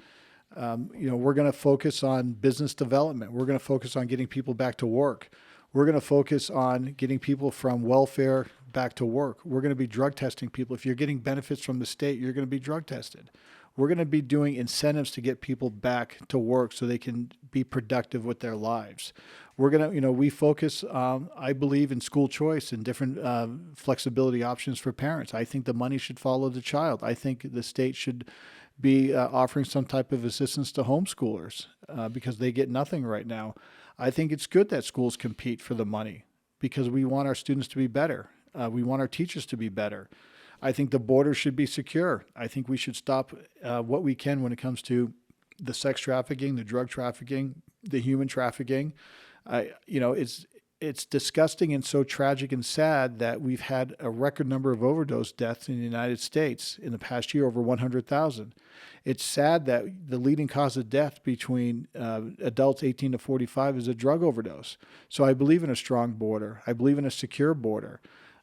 We're going to focus on business development. We're going to focus on getting people back to work. We're going to focus on getting people from welfare back to work. We're going to be drug testing people. If you're getting benefits from the state, you're going to be drug tested. We're going to be doing incentives to get people back to work so they can be productive with their lives. We're going to, we focus, I believe, in school choice and different flexibility options for parents. I think the money should follow the child. I think the state should be offering some type of assistance to homeschoolers because they get nothing right now. I think it's good that schools compete for the money because we want our students to be better. We want our teachers to be better. I think the border should be secure. I think we should stop what we can when it comes to the sex trafficking, the drug trafficking, the human trafficking. It's disgusting and so tragic and sad that we've had a record number of overdose deaths in the United States in the past year, over 100,000. It's sad that the leading cause of death between adults 18 to 45 is a drug overdose. So I believe in a strong border. I believe in a secure border.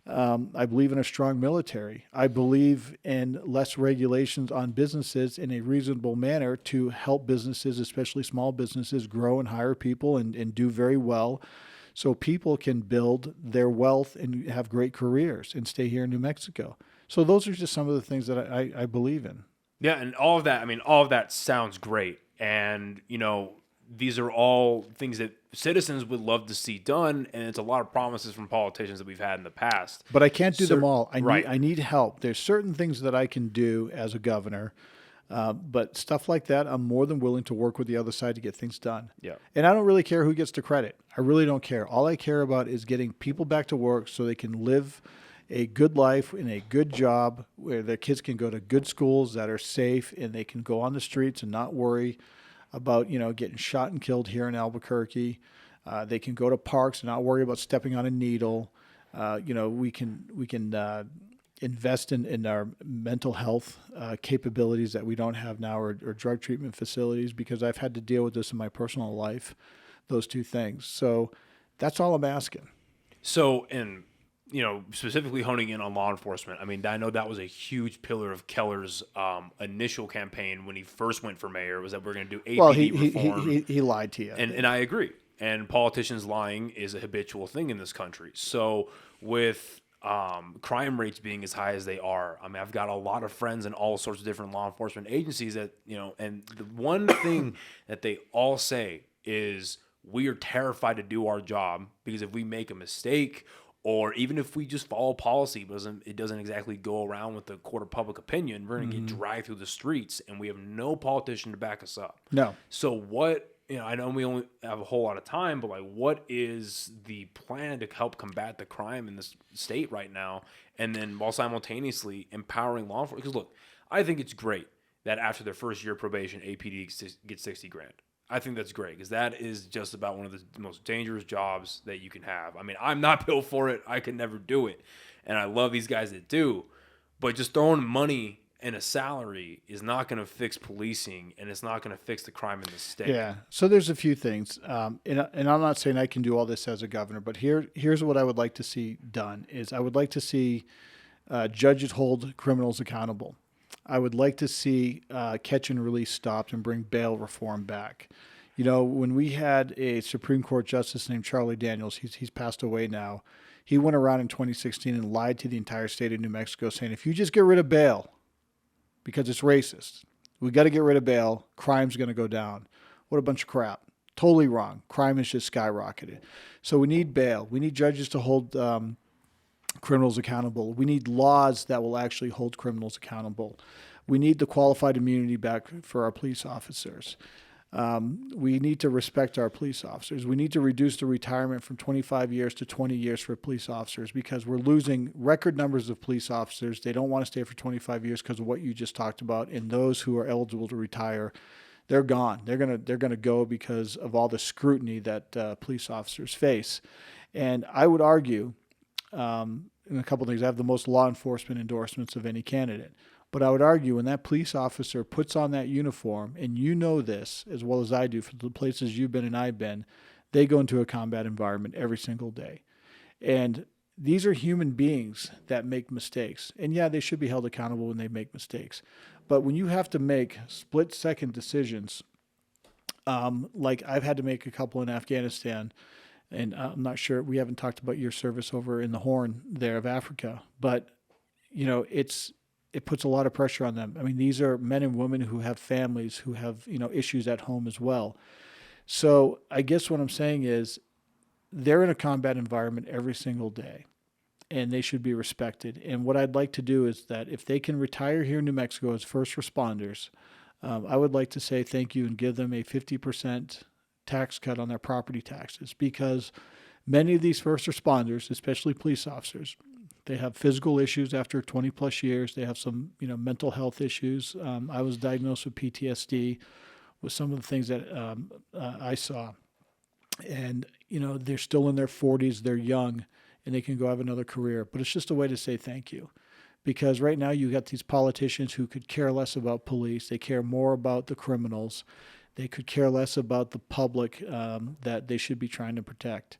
I believe in a strong military. I believe in less regulations on businesses in a reasonable manner to help businesses, especially small businesses, grow and hire people and do very well so people can build their wealth and have great careers and stay here in New Mexico. So those are just some of the things that I believe in. Yeah, and all of that sounds great. And, these are all things that citizens would love to see done, and it's a lot of promises from politicians that we've had in the past. But I can't do them all. I need help. There's certain things that I can do as a governor, but stuff like that, I'm more than willing to work with the other side to get things done. Yeah. And I don't really care who gets the credit. I really don't care. All I care about is getting people back to work so they can live a good life in a good job where their kids can go to good schools that are safe and they can go on the streets and not worry about, getting shot and killed here in Albuquerque. They can go to parks and not worry about stepping on a needle. We can invest in our mental health capabilities that we don't have now, or drug treatment facilities, because I've had to deal with this in my personal life, those two things. So that's all I'm asking. So, and specifically honing in on law enforcement, I mean, I know that was a huge pillar of Keller's initial campaign when he first went for mayor, was that we're going to do APD reform. He lied to you. And I agree. And politicians lying is a habitual thing in this country. So with crime rates being as high as they are, I mean, I've got a lot of friends in all sorts of different law enforcement agencies that, and the one thing that they all say is we are terrified to do our job because if we make a mistake, or even if we just follow policy, it doesn't exactly go around with the court of public opinion, we're going to get dragged through the streets, and we have no politician to back us up. No. So what, I know we only have a whole lot of time, but what is the plan to help combat the crime in this state right now? And then while simultaneously empowering law enforcement, because look, I think it's great that after their first year of probation, APD gets $60,000. I think that's great because that is just about one of the most dangerous jobs that you can have. I mean, I'm not built for it. I could never do it. And I love these guys that do. But just throwing money and a salary is not going to fix policing, and it's not going to fix the crime in the state. Yeah. So there's a few things. And I'm not saying I can do all this as a governor, but here's what I would like to see done is I would like to see judges hold criminals accountable. I would like to see catch and release stopped and bring bail reform back. When we had a Supreme Court justice named Charlie Daniels, he's passed away now. He went around in 2016 and lied to the entire state of New Mexico saying, if you just get rid of bail, because it's racist, we got to get rid of bail, crime's going to go down. What a bunch of crap. Totally wrong. Crime has just skyrocketed. So we need bail. We need judges to hold criminals accountable. We need laws that will actually hold criminals accountable. We need the qualified immunity back for our police officers. We need to respect our police officers. We need to reduce the retirement from 25 years to 20 years for police officers because we're losing record numbers of police officers. They don't want to stay for 25 years because of what you just talked about. And those who are eligible to retire, they're gone. They're gonna go because of all the scrutiny that police officers face. And I would argue, in a couple of things, I have the most law enforcement endorsements of any candidate. But I would argue when that police officer puts on that uniform, and you know this as well as I do for the places you've been and I've been, they go into a combat environment every single day. And these are human beings that make mistakes. And yeah, they should be held accountable when they make mistakes. But when you have to make split-second decisions, like I've had to make a couple in Afghanistan, and I'm not sure, we haven't talked about your service over in the Horn there of Africa, but, it puts a lot of pressure on them. I mean, these are men and women who have families, who have, issues at home as well. So I guess what I'm saying is they're in a combat environment every single day, and they should be respected. And what I'd like to do is that if they can retire here in New Mexico as first responders, I would like to say thank you and give them a 50% tax cut on their property taxes, because many of these first responders, especially police officers, they have physical issues after 20 plus years. They have some, mental health issues. I was diagnosed with PTSD with some of the things that I saw. And, they're still in their 40s. They're young and they can go have another career. But it's just a way to say thank you. Because right now you got these politicians who could care less about police. They care more about the criminals. They could care less about the public that they should be trying to protect.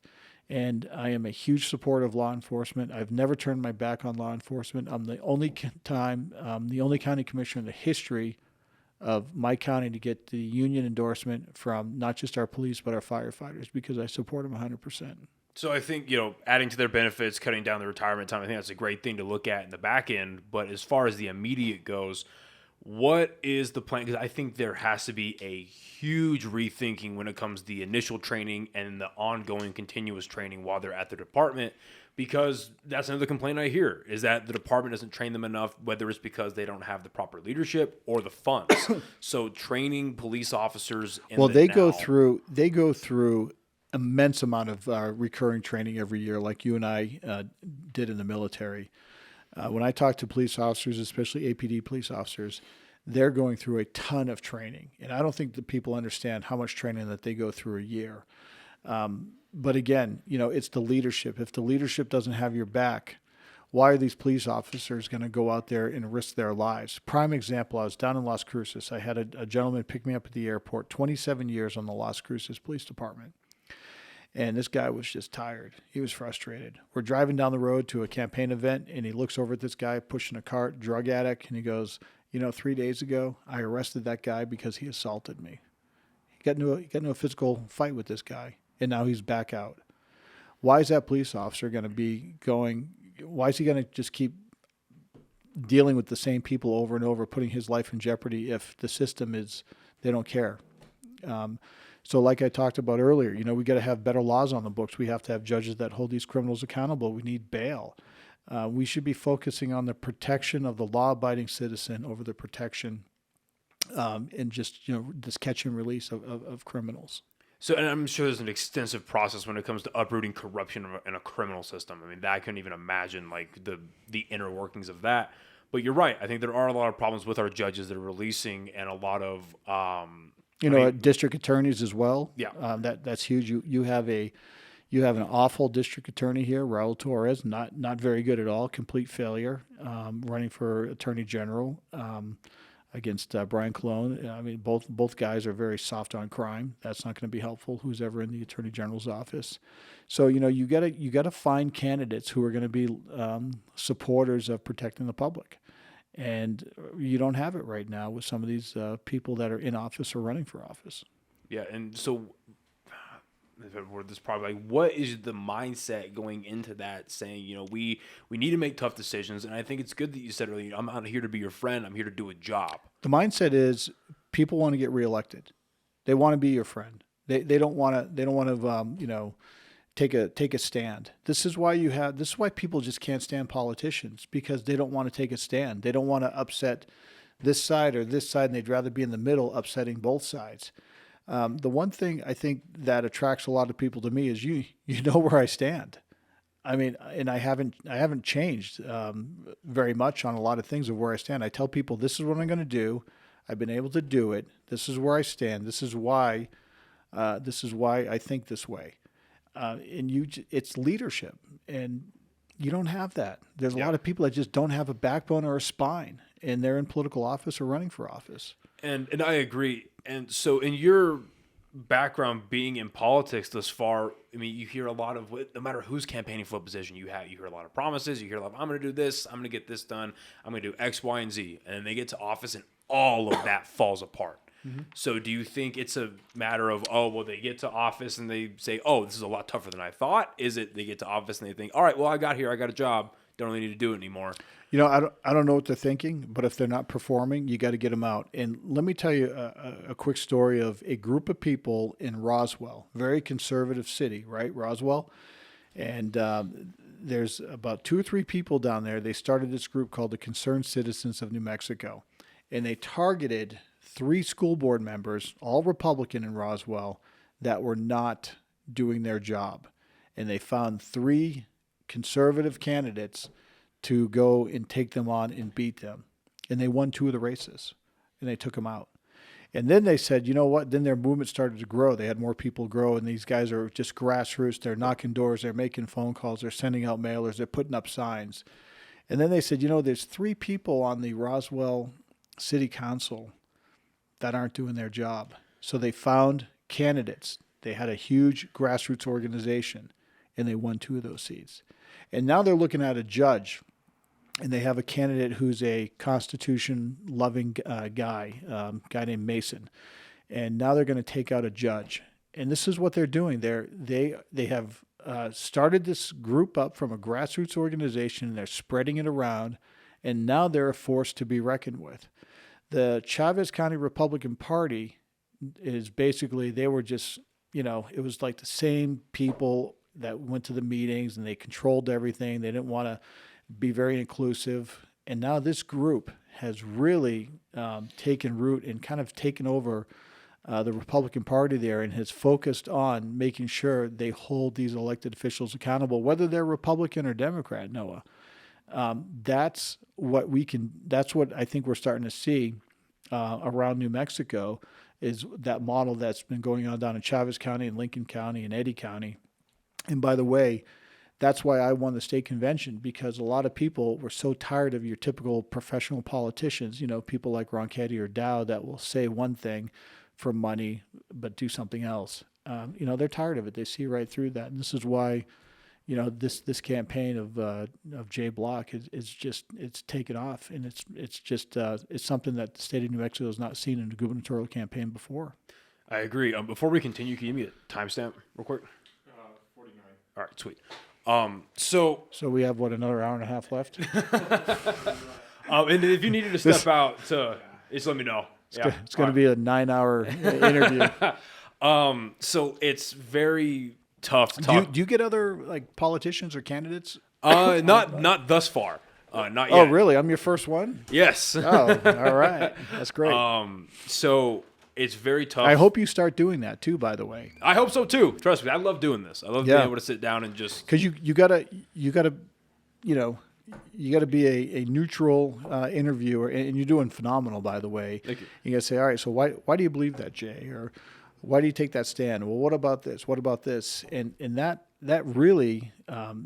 And I am a huge supporter of law enforcement. I've never turned my back on law enforcement. I'm the only county commissioner in the history of my county to get the union endorsement from not just our police, but our firefighters, because I support them 100%. So I think, adding to their benefits, cutting down the retirement time, I think that's a great thing to look at in the back end. But as far as the immediate goes, what is the plan? Because I think there has to be a huge rethinking when it comes to the initial training and the ongoing continuous training while they're at the department, because that's another complaint I hear is that the department doesn't train them enough, whether it's because they don't have the proper leadership or the funds. So training police officers. They go through immense amount of recurring training every year, like you and I did in the military. When I talk to police officers, especially APD police officers, they're going through a ton of training. And I don't think that people understand how much training that they go through a year. But again, it's the leadership. If the leadership doesn't have your back, why are these police officers going to go out there and risk their lives? Prime example, I was down in Las Cruces. I had a gentleman pick me up at the airport, 27 years on the Las Cruces Police Department. And this guy was just tired. He was frustrated. We're driving down the road to a campaign event, and he looks over at this guy pushing a cart, drug addict, and he goes, 3 days ago, I arrested that guy because he assaulted me. He got into a physical fight with this guy, and now he's back out. Why is that police officer going to be going? Why is he going to just keep dealing with the same people over and over, putting his life in jeopardy if the system is, they don't care? So like I talked about earlier, we got to have better laws on the books. We have to have judges that hold these criminals accountable. We need bail. We should be focusing on the protection of the law-abiding citizen over the protection and just, this catch and release of criminals. So, and I'm sure there's an extensive process when it comes to uprooting corruption in a criminal system. I mean, I couldn't even imagine like the inner workings of that. But you're right. I think there are a lot of problems with our judges that are releasing, and a lot of district attorneys as well. Yeah, that's huge. You have an awful district attorney here, Raul Torres, not very good at all, complete failure, running for attorney general against Brian Colon. I mean, both guys are very soft on crime. That's not going to be helpful. Who's ever in the attorney general's office? So you got to find candidates who are going to be supporters of protecting the public. And you don't have it right now with some of these people that are in office or running for office. Yeah, and so this probably what is the mindset going into that? Saying we need to make tough decisions, and I think it's good that you said earlier, I'm not here to be your friend. I'm here to do a job. The mindset is people want to get reelected. They want to be your friend. They don't want to take a stand. This is why people just can't stand politicians, because they don't want to take a stand. They don't want to upset this side or this side, and they'd rather be in the middle, upsetting both sides. The one thing I think that attracts a lot of people to me is you know where I stand. I mean, and I haven't changed very much on a lot of things of where I stand. I tell people this is what I'm going to do. I've been able to do it. This is where I stand. This is why I think this way. It's leadership, and you don't have that. There's a lot of people that just don't have a backbone or a spine, and they're in political office or running for office. And I agree. And so in your background being in politics thus far, I mean, you hear a lot of, no matter who's campaigning for a position you hear a lot of promises. You hear a lot of, I'm going to do this, I'm going to get this done, I'm going to do X, Y, and Z. And then they get to office and all of that falls apart. Mm-hmm. So do you think it's a matter of, they get to office and they say, this is a lot tougher than I thought? Is it they get to office and they think, all right, well, I got a job, don't really need to do it anymore? I don't know what they're thinking, but if they're not performing, you got to get them out. And let me tell you a quick story of a group of people in Roswell, very conservative city, right? Roswell. And there's about 2 or 3 people down there. They started this group called the Concerned Citizens of New Mexico. And they targeted 3 school board members, all Republican in Roswell, that were not doing their job. And they found 3 conservative candidates to go and take them on and beat them. And they won 2 of the races, and they took them out. And then they said, you know what? Then their movement started to grow. They had more people grow, and these guys are just grassroots. They're knocking doors. They're making phone calls. They're sending out mailers. They're putting up signs. And then they said, there's 3 people on the Roswell City Council that aren't doing their job. So they found candidates. They had a huge grassroots organization, and they won 2 of those seats. And now they're looking at a judge, and they have a candidate who's a Constitution-loving guy named Mason. And now they're going to take out a judge. And this is what they're doing. They have started this group up from a grassroots organization. They're spreading it around, and now they're a force to be reckoned with. The Chavez County Republican Party is basically, they were just, it was like the same people that went to the meetings, and they controlled everything. They didn't want to be very inclusive. And now this group has really taken root and kind of taken over the Republican Party there and has focused on making sure they hold these elected officials accountable, whether they're Republican or Democrat, Noah. That's what I think we're starting to see around New Mexico, is that model that's been going on down in Chavez County and Lincoln County and Eddy County. And by the way, that's why I won the state convention, because a lot of people were so tired of your typical professional politicians, people like Ronchetti or Dow that will say one thing for money but do something else. They're tired of it. They see right through that. And this is why, this campaign of Jay Block it's taken off, and it's something that the state of New Mexico has not seen in a gubernatorial campaign before. I agree. Before we continue, can you give me a timestamp real quick? 49. All right, sweet. So we have another hour and a half left. And if you needed to step out, just let me know. It's going to be a 9-hour interview. So it's very tough to talk. Do you get other politicians or candidates? Not thus far. Not yet. Oh, really? I'm your first one? Yes. Oh, all right. That's great. So it's very tough. I hope you start doing that too, by the way. I hope so too. Trust me. I love doing this. I love being able to sit down and just, because you gotta be a neutral interviewer, and you're doing phenomenal, by the way. Thank you. You gotta say, all right, so why do you believe that, Jay? Or why do you take that stand? Well, what about this? What about this? And that really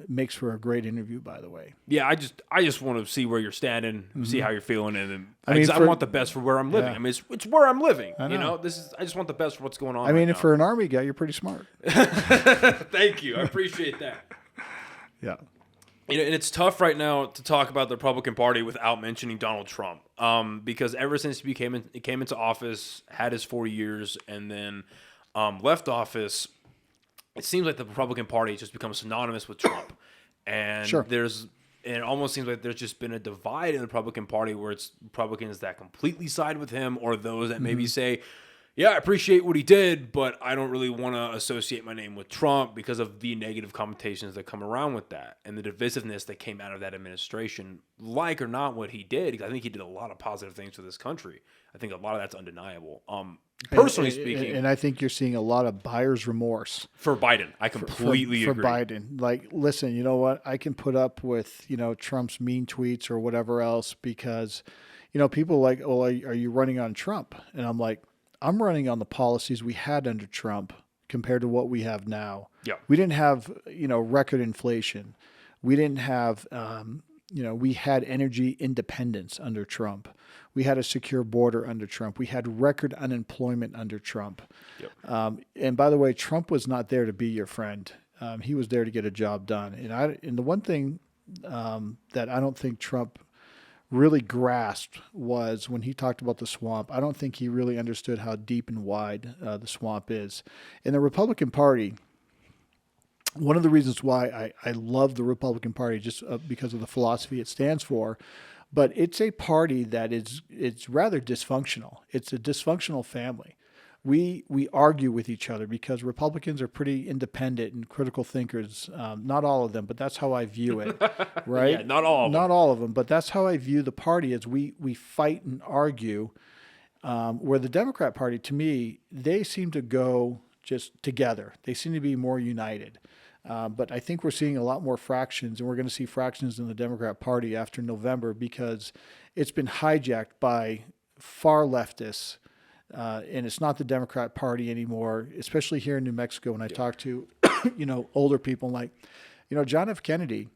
makes for a great interview, by the way. yeah. I just want to see where you're standing, see how you're feeling, and then I I want the best for where I'm living. Yeah. I mean, it's where I'm living. I know. I just want the best for what's going on. I mean, right for an Army guy, you're pretty smart. Thank you. I appreciate that. Yeah. And it's tough right now to talk about the Republican Party without mentioning Donald Trump, because ever since he came into office, had his 4 years, and then left office, it seems like the Republican Party has just become synonymous with Trump. And Sure. it almost seems like there's just been a divide in the Republican Party where it's Republicans that completely side with him, or those that maybe say, yeah, I appreciate what he did, but I don't really want to associate my name with Trump because of the negative connotations that come around with that and the divisiveness that came out of that administration, like or not what he did. I think he did a lot of positive things for this country. I think a lot of that's undeniable. Personally speaking. And I think you're seeing a lot of buyer's remorse. For Biden. I completely agree. For Biden. Like, listen, you know what? I can put up with, Trump's mean tweets or whatever else because, people are like, oh, are you running on Trump? And I'm like, I'm running on the policies we had under Trump compared to what we have now. Yeah. We didn't have, record inflation. We didn't have, we had energy independence under Trump. We had a secure border under Trump. We had record unemployment under Trump. Yep. And by the way, Trump was not there to be your friend. He was there to get a job done. And the one thing that I don't think Trump really grasped was when he talked about the swamp. I don't think he really understood how deep and wide the swamp is. In the Republican Party, one of the reasons why I love the Republican Party just because of the philosophy it stands for, but it's a party that it's rather dysfunctional. It's a dysfunctional family. We argue with each other because Republicans are pretty independent and critical thinkers. Not all of them, but that's how I view it, right? Yeah, not all of them. Not all of them, but that's how I view the party as we fight and argue. Where the Democrat Party, to me, they seem to go just together. They seem to be more united. But I think we're seeing a lot more fractions, and we're going to see fractions in the Democrat Party after November because it's been hijacked by far leftists. And it's not the Democrat Party anymore, especially here in New Mexico. When I talk to, older people like, John F. Kennedy,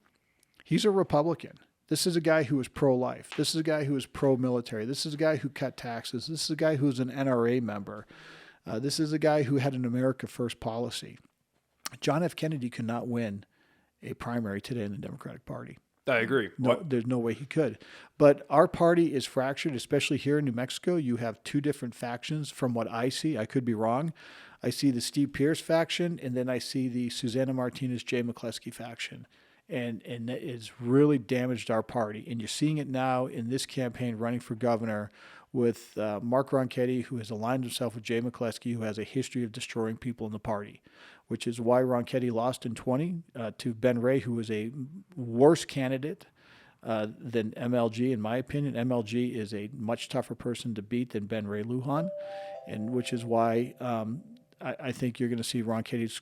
he's a Republican. This is a guy who is pro-life. This is a guy who is pro-military. This is a guy who cut taxes. This is a guy who's an NRA member. This is a guy who had an America First policy. John F. Kennedy could not win a primary today in the Democratic Party. I agree. No, there's no way he could. But our party is fractured, especially here in New Mexico. You have two different factions from what I see. I could be wrong. I see the Steve Pierce faction, and then I see the Susanna Martinez, Jay McCleskey faction. And that has really damaged our party. And you're seeing it now in this campaign running for governor with Mark Ronchetti, who has aligned himself with Jay McCleskey, who has a history of destroying people in the party, which is why Ronchetti lost in 20 to Ben Ray, who was a worse candidate than MLG. In my opinion, MLG is a much tougher person to beat than Ben Ray Lujan, and which is why I think you're going to see Ron Katie's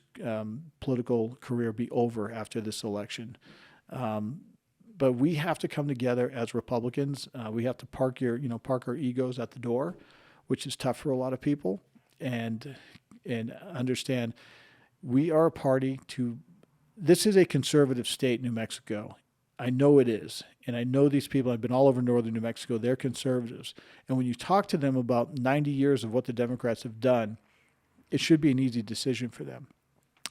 political career be over after this election. But we have to come together as Republicans. We have to park our egos at the door, which is tough for a lot of people, and understand we are a party to. This is a conservative state, New Mexico. I know it is, and I know these people. I've been all over northern New Mexico. They're conservatives, and when you talk to them about 90 years of what the Democrats have done, it should be an easy decision for them.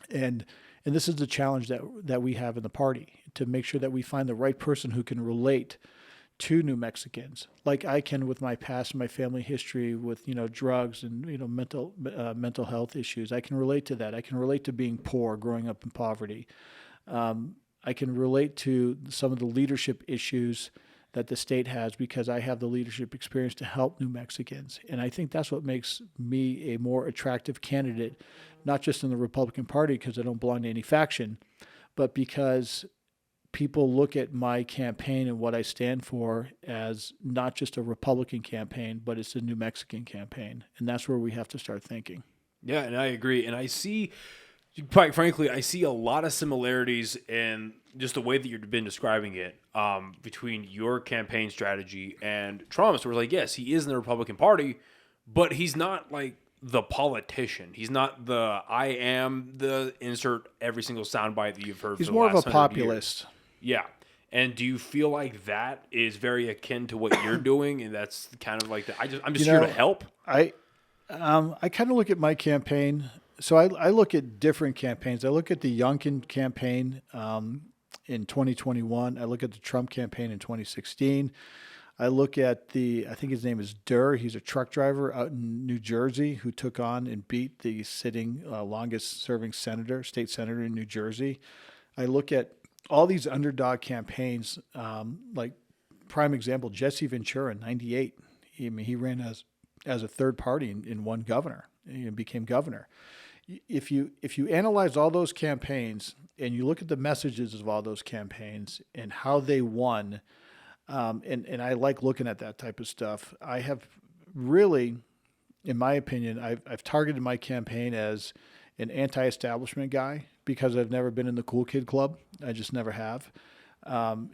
And this is the challenge that we have in the party, to make sure that we find the right person who can relate to New Mexicans, like I can with my past, my family history with drugs and mental health issues. I can relate to that. I can relate to being poor, growing up in poverty. I can relate to some of the leadership issues that the state has because I have the leadership experience to help New Mexicans. And I think that's what makes me a more attractive candidate, not just in the Republican Party because I don't belong to any faction, but because people look at my campaign and what I stand for as not just a Republican campaign, but it's a New Mexican campaign. And that's where we have to start thinking. Yeah, and I agree. And I see, quite frankly, I see a lot of similarities in just the way that you've been describing it between your campaign strategy and Trump's. Where yes, he is in the Republican Party, but he's not like the politician. He's not the I am the insert every single soundbite that you've heard. He's for more the last of a populist. Years. Yeah. And do you feel like that is very akin to what you're doing? And that's kind of like I'm just here to help. I kind of look at my campaign. So I look at different campaigns. I look at the Youngkin campaign in 2021. I look at the Trump campaign in 2016. I look at I think his name is Durr. He's a truck driver out in New Jersey who took on and beat the sitting longest serving state senator in New Jersey. I look at all these underdog campaigns, like prime example, Jesse Ventura in 98. He ran as a third party and won governor and became governor. If you analyze all those campaigns and you look at the messages of all those campaigns and how they won, and I like looking at that type of stuff. I have really, in my opinion, I've targeted my campaign as an anti-establishment guy because I've never been in the cool kid club. I just never have.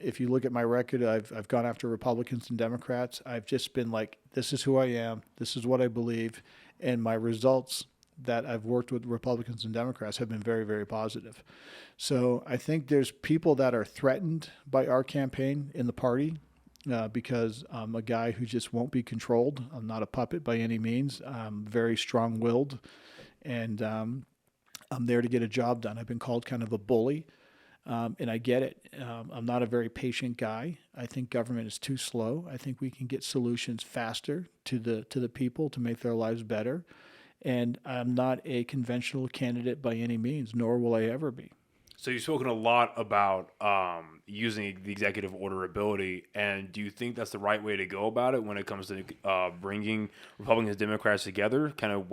If you look at my record, I've gone after Republicans and Democrats. I've just been like, this is who I am. This is what I believe. And my results that I've worked with Republicans and Democrats have been very, very positive. So I think there's people that are threatened by our campaign in the party because I'm a guy who just won't be controlled. I'm not a puppet by any means. I'm very strong-willed, and I'm there to get a job done. I've been called kind of a bully, and I get it. I'm not a very patient guy. I think government is too slow. I think we can get solutions faster to the people to make their lives better. And I'm not a conventional candidate by any means, nor will I ever be. So you've spoken a lot about using the executive order ability, and do you think that's the right way to go about it when it comes to bringing Republicans and Democrats together, kind of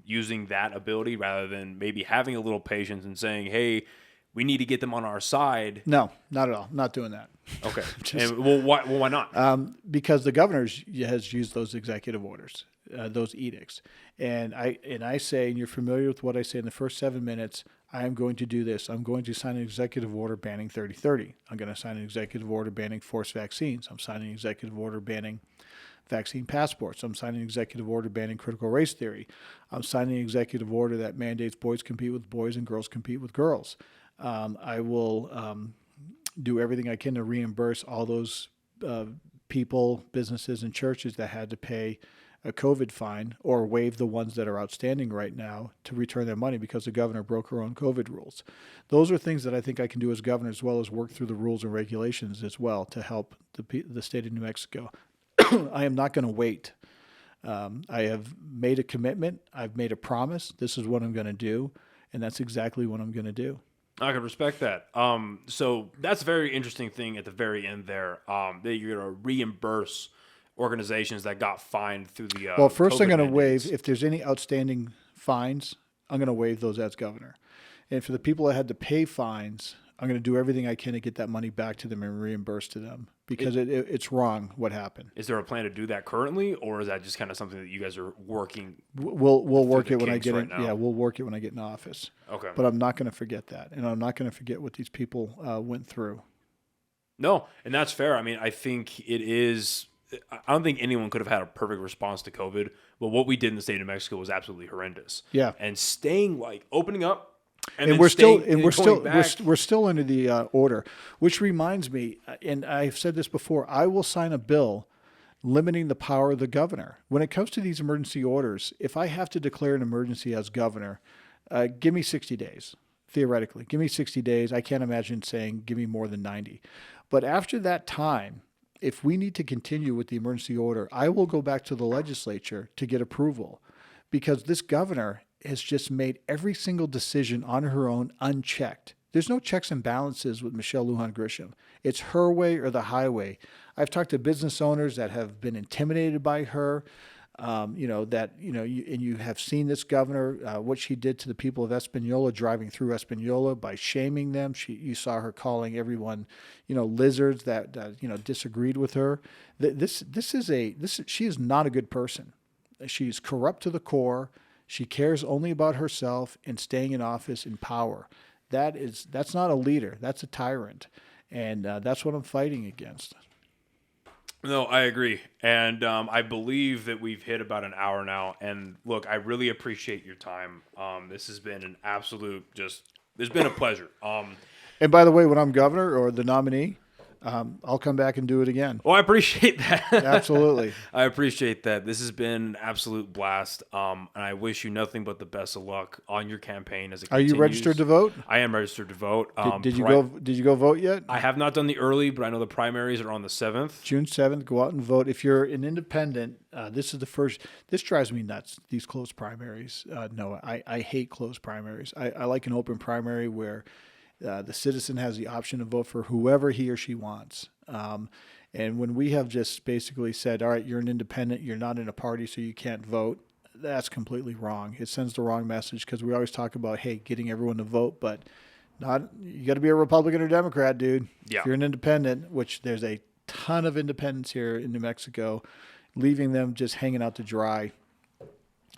using that ability rather than maybe having a little patience and saying, hey, we need to get them on our side? No, not at all. Not doing that. Okay. Why not? Because the governor has used those executive orders, those edicts. And I say, and you're familiar with what I say in the first 7 minutes, I am going to do this. I'm going to sign an executive order banning 30-30. I'm going to sign an executive order banning forced vaccines. I'm signing an executive order banning vaccine passports. I'm signing an executive order banning critical race theory. I'm signing an executive order that mandates boys compete with boys and girls compete with girls. I will do everything I can to reimburse all those people, businesses, and churches that had to pay a COVID fine or waive the ones that are outstanding right now to return their money because the governor broke her own COVID rules. Those are things that I think I can do as governor, as well as work through the rules and regulations as well to help the state of New Mexico. I am not going to wait. I have made a commitment. I've made a promise. This is what I'm going to do, and that's exactly what I'm going to do. I can respect that. So that's a very interesting thing at the very end there, that you're going to reimburse organizations that got fined through the well, first COVID I'm going to mandates. waive, if there's any outstanding fines, I'm going to waive those as governor. And for the people that had to pay fines, I'm going to do everything I can to get that money back to them and reimburse to them because it's wrong what happened. Is there a plan to do that currently, or is that just kind of something that you guys are working? We'll work it when I get right in. now? Yeah, we'll work it when I get in office. Okay. But I'm not going to forget that, and I'm not going to forget what these people went through. No, and that's fair. I mean, I think it is. I don't think anyone could have had a perfect response to COVID, but what we did in the state of New Mexico was absolutely horrendous. Yeah. And staying opening up. And we're still under the order, which reminds me, and I've said this before, I will sign a bill limiting the power of the governor. When it comes to these emergency orders, if I have to declare an emergency as governor, give me 60 days, theoretically. Give me 60 days. I can't imagine saying give me more than 90. But after that time, if we need to continue with the emergency order, I will go back to the legislature to get approval because this governor has just made every single decision on her own unchecked. There's no checks and balances with Michelle Lujan Grisham. It's her way or the highway. I've talked to business owners that have been intimidated by her. You have seen this governor, what she did to the people of Espanola, driving through Espanola by shaming them. You saw her calling everyone, lizards that disagreed with her. She is not a good person. She's corrupt to the core. She cares only about herself and staying in office in power. That's not a leader. That's a tyrant. And that's what I'm fighting against. No, I agree. And I believe that we've hit about an hour now. And look, I really appreciate your time. This has been an absolute it's been a pleasure. And by the way, when I'm governor or the nominee, I'll come back and do it again. Well, I appreciate that. Absolutely. I appreciate that. This has been an absolute blast. And I wish you nothing but the best of luck on your campaign as it continues. Are you registered to vote? I am registered to vote. Did you go vote yet? I have not done the early, but I know the primaries are on the 7th. June 7th, go out and vote. If you're an independent, this is the first. This drives me nuts, these closed primaries. No, I hate closed primaries. I like an open primary where the citizen has the option to vote for whoever he or she wants. And when we have just basically said, all right, you're an independent, you're not in a party, so you can't vote, that's completely wrong. It sends the wrong message because we always talk about, hey, getting everyone to vote, but you got to be a Republican or Democrat, dude. Yeah. If you're an independent, which there's a ton of independents here in New Mexico, leaving them just hanging out to dry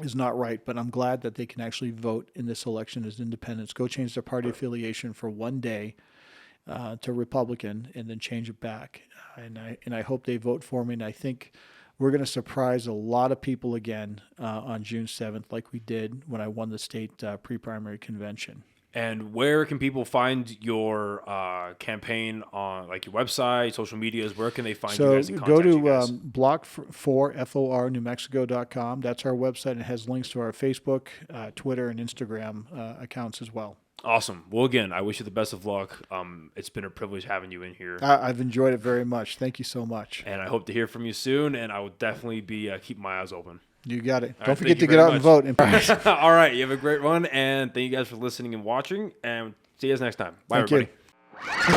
is not right, but I'm glad that they can actually vote in this election as independents. Go change their party affiliation for one day to Republican and then change it back. And I hope they vote for me. And I think we're going to surprise a lot of people again on June 7th, like we did when I won the state pre-primary convention. And where can people find your campaign on, like your website, social medias? Where can they find you guys and contact you guys? So go to block4fornewmexico.com. That's our website. It has links to our Facebook, Twitter, and Instagram accounts as well. Awesome. Well, again, I wish you the best of luck. It's been a privilege having you in here. I've enjoyed it very much. Thank you so much. And I hope to hear from you soon, and I will definitely be keeping my eyes open. You got it. All Don't right, forget to get out and vote. All right. You have a great one, and thank you guys for listening and watching, and see you guys next time. Bye, everybody. Thank you.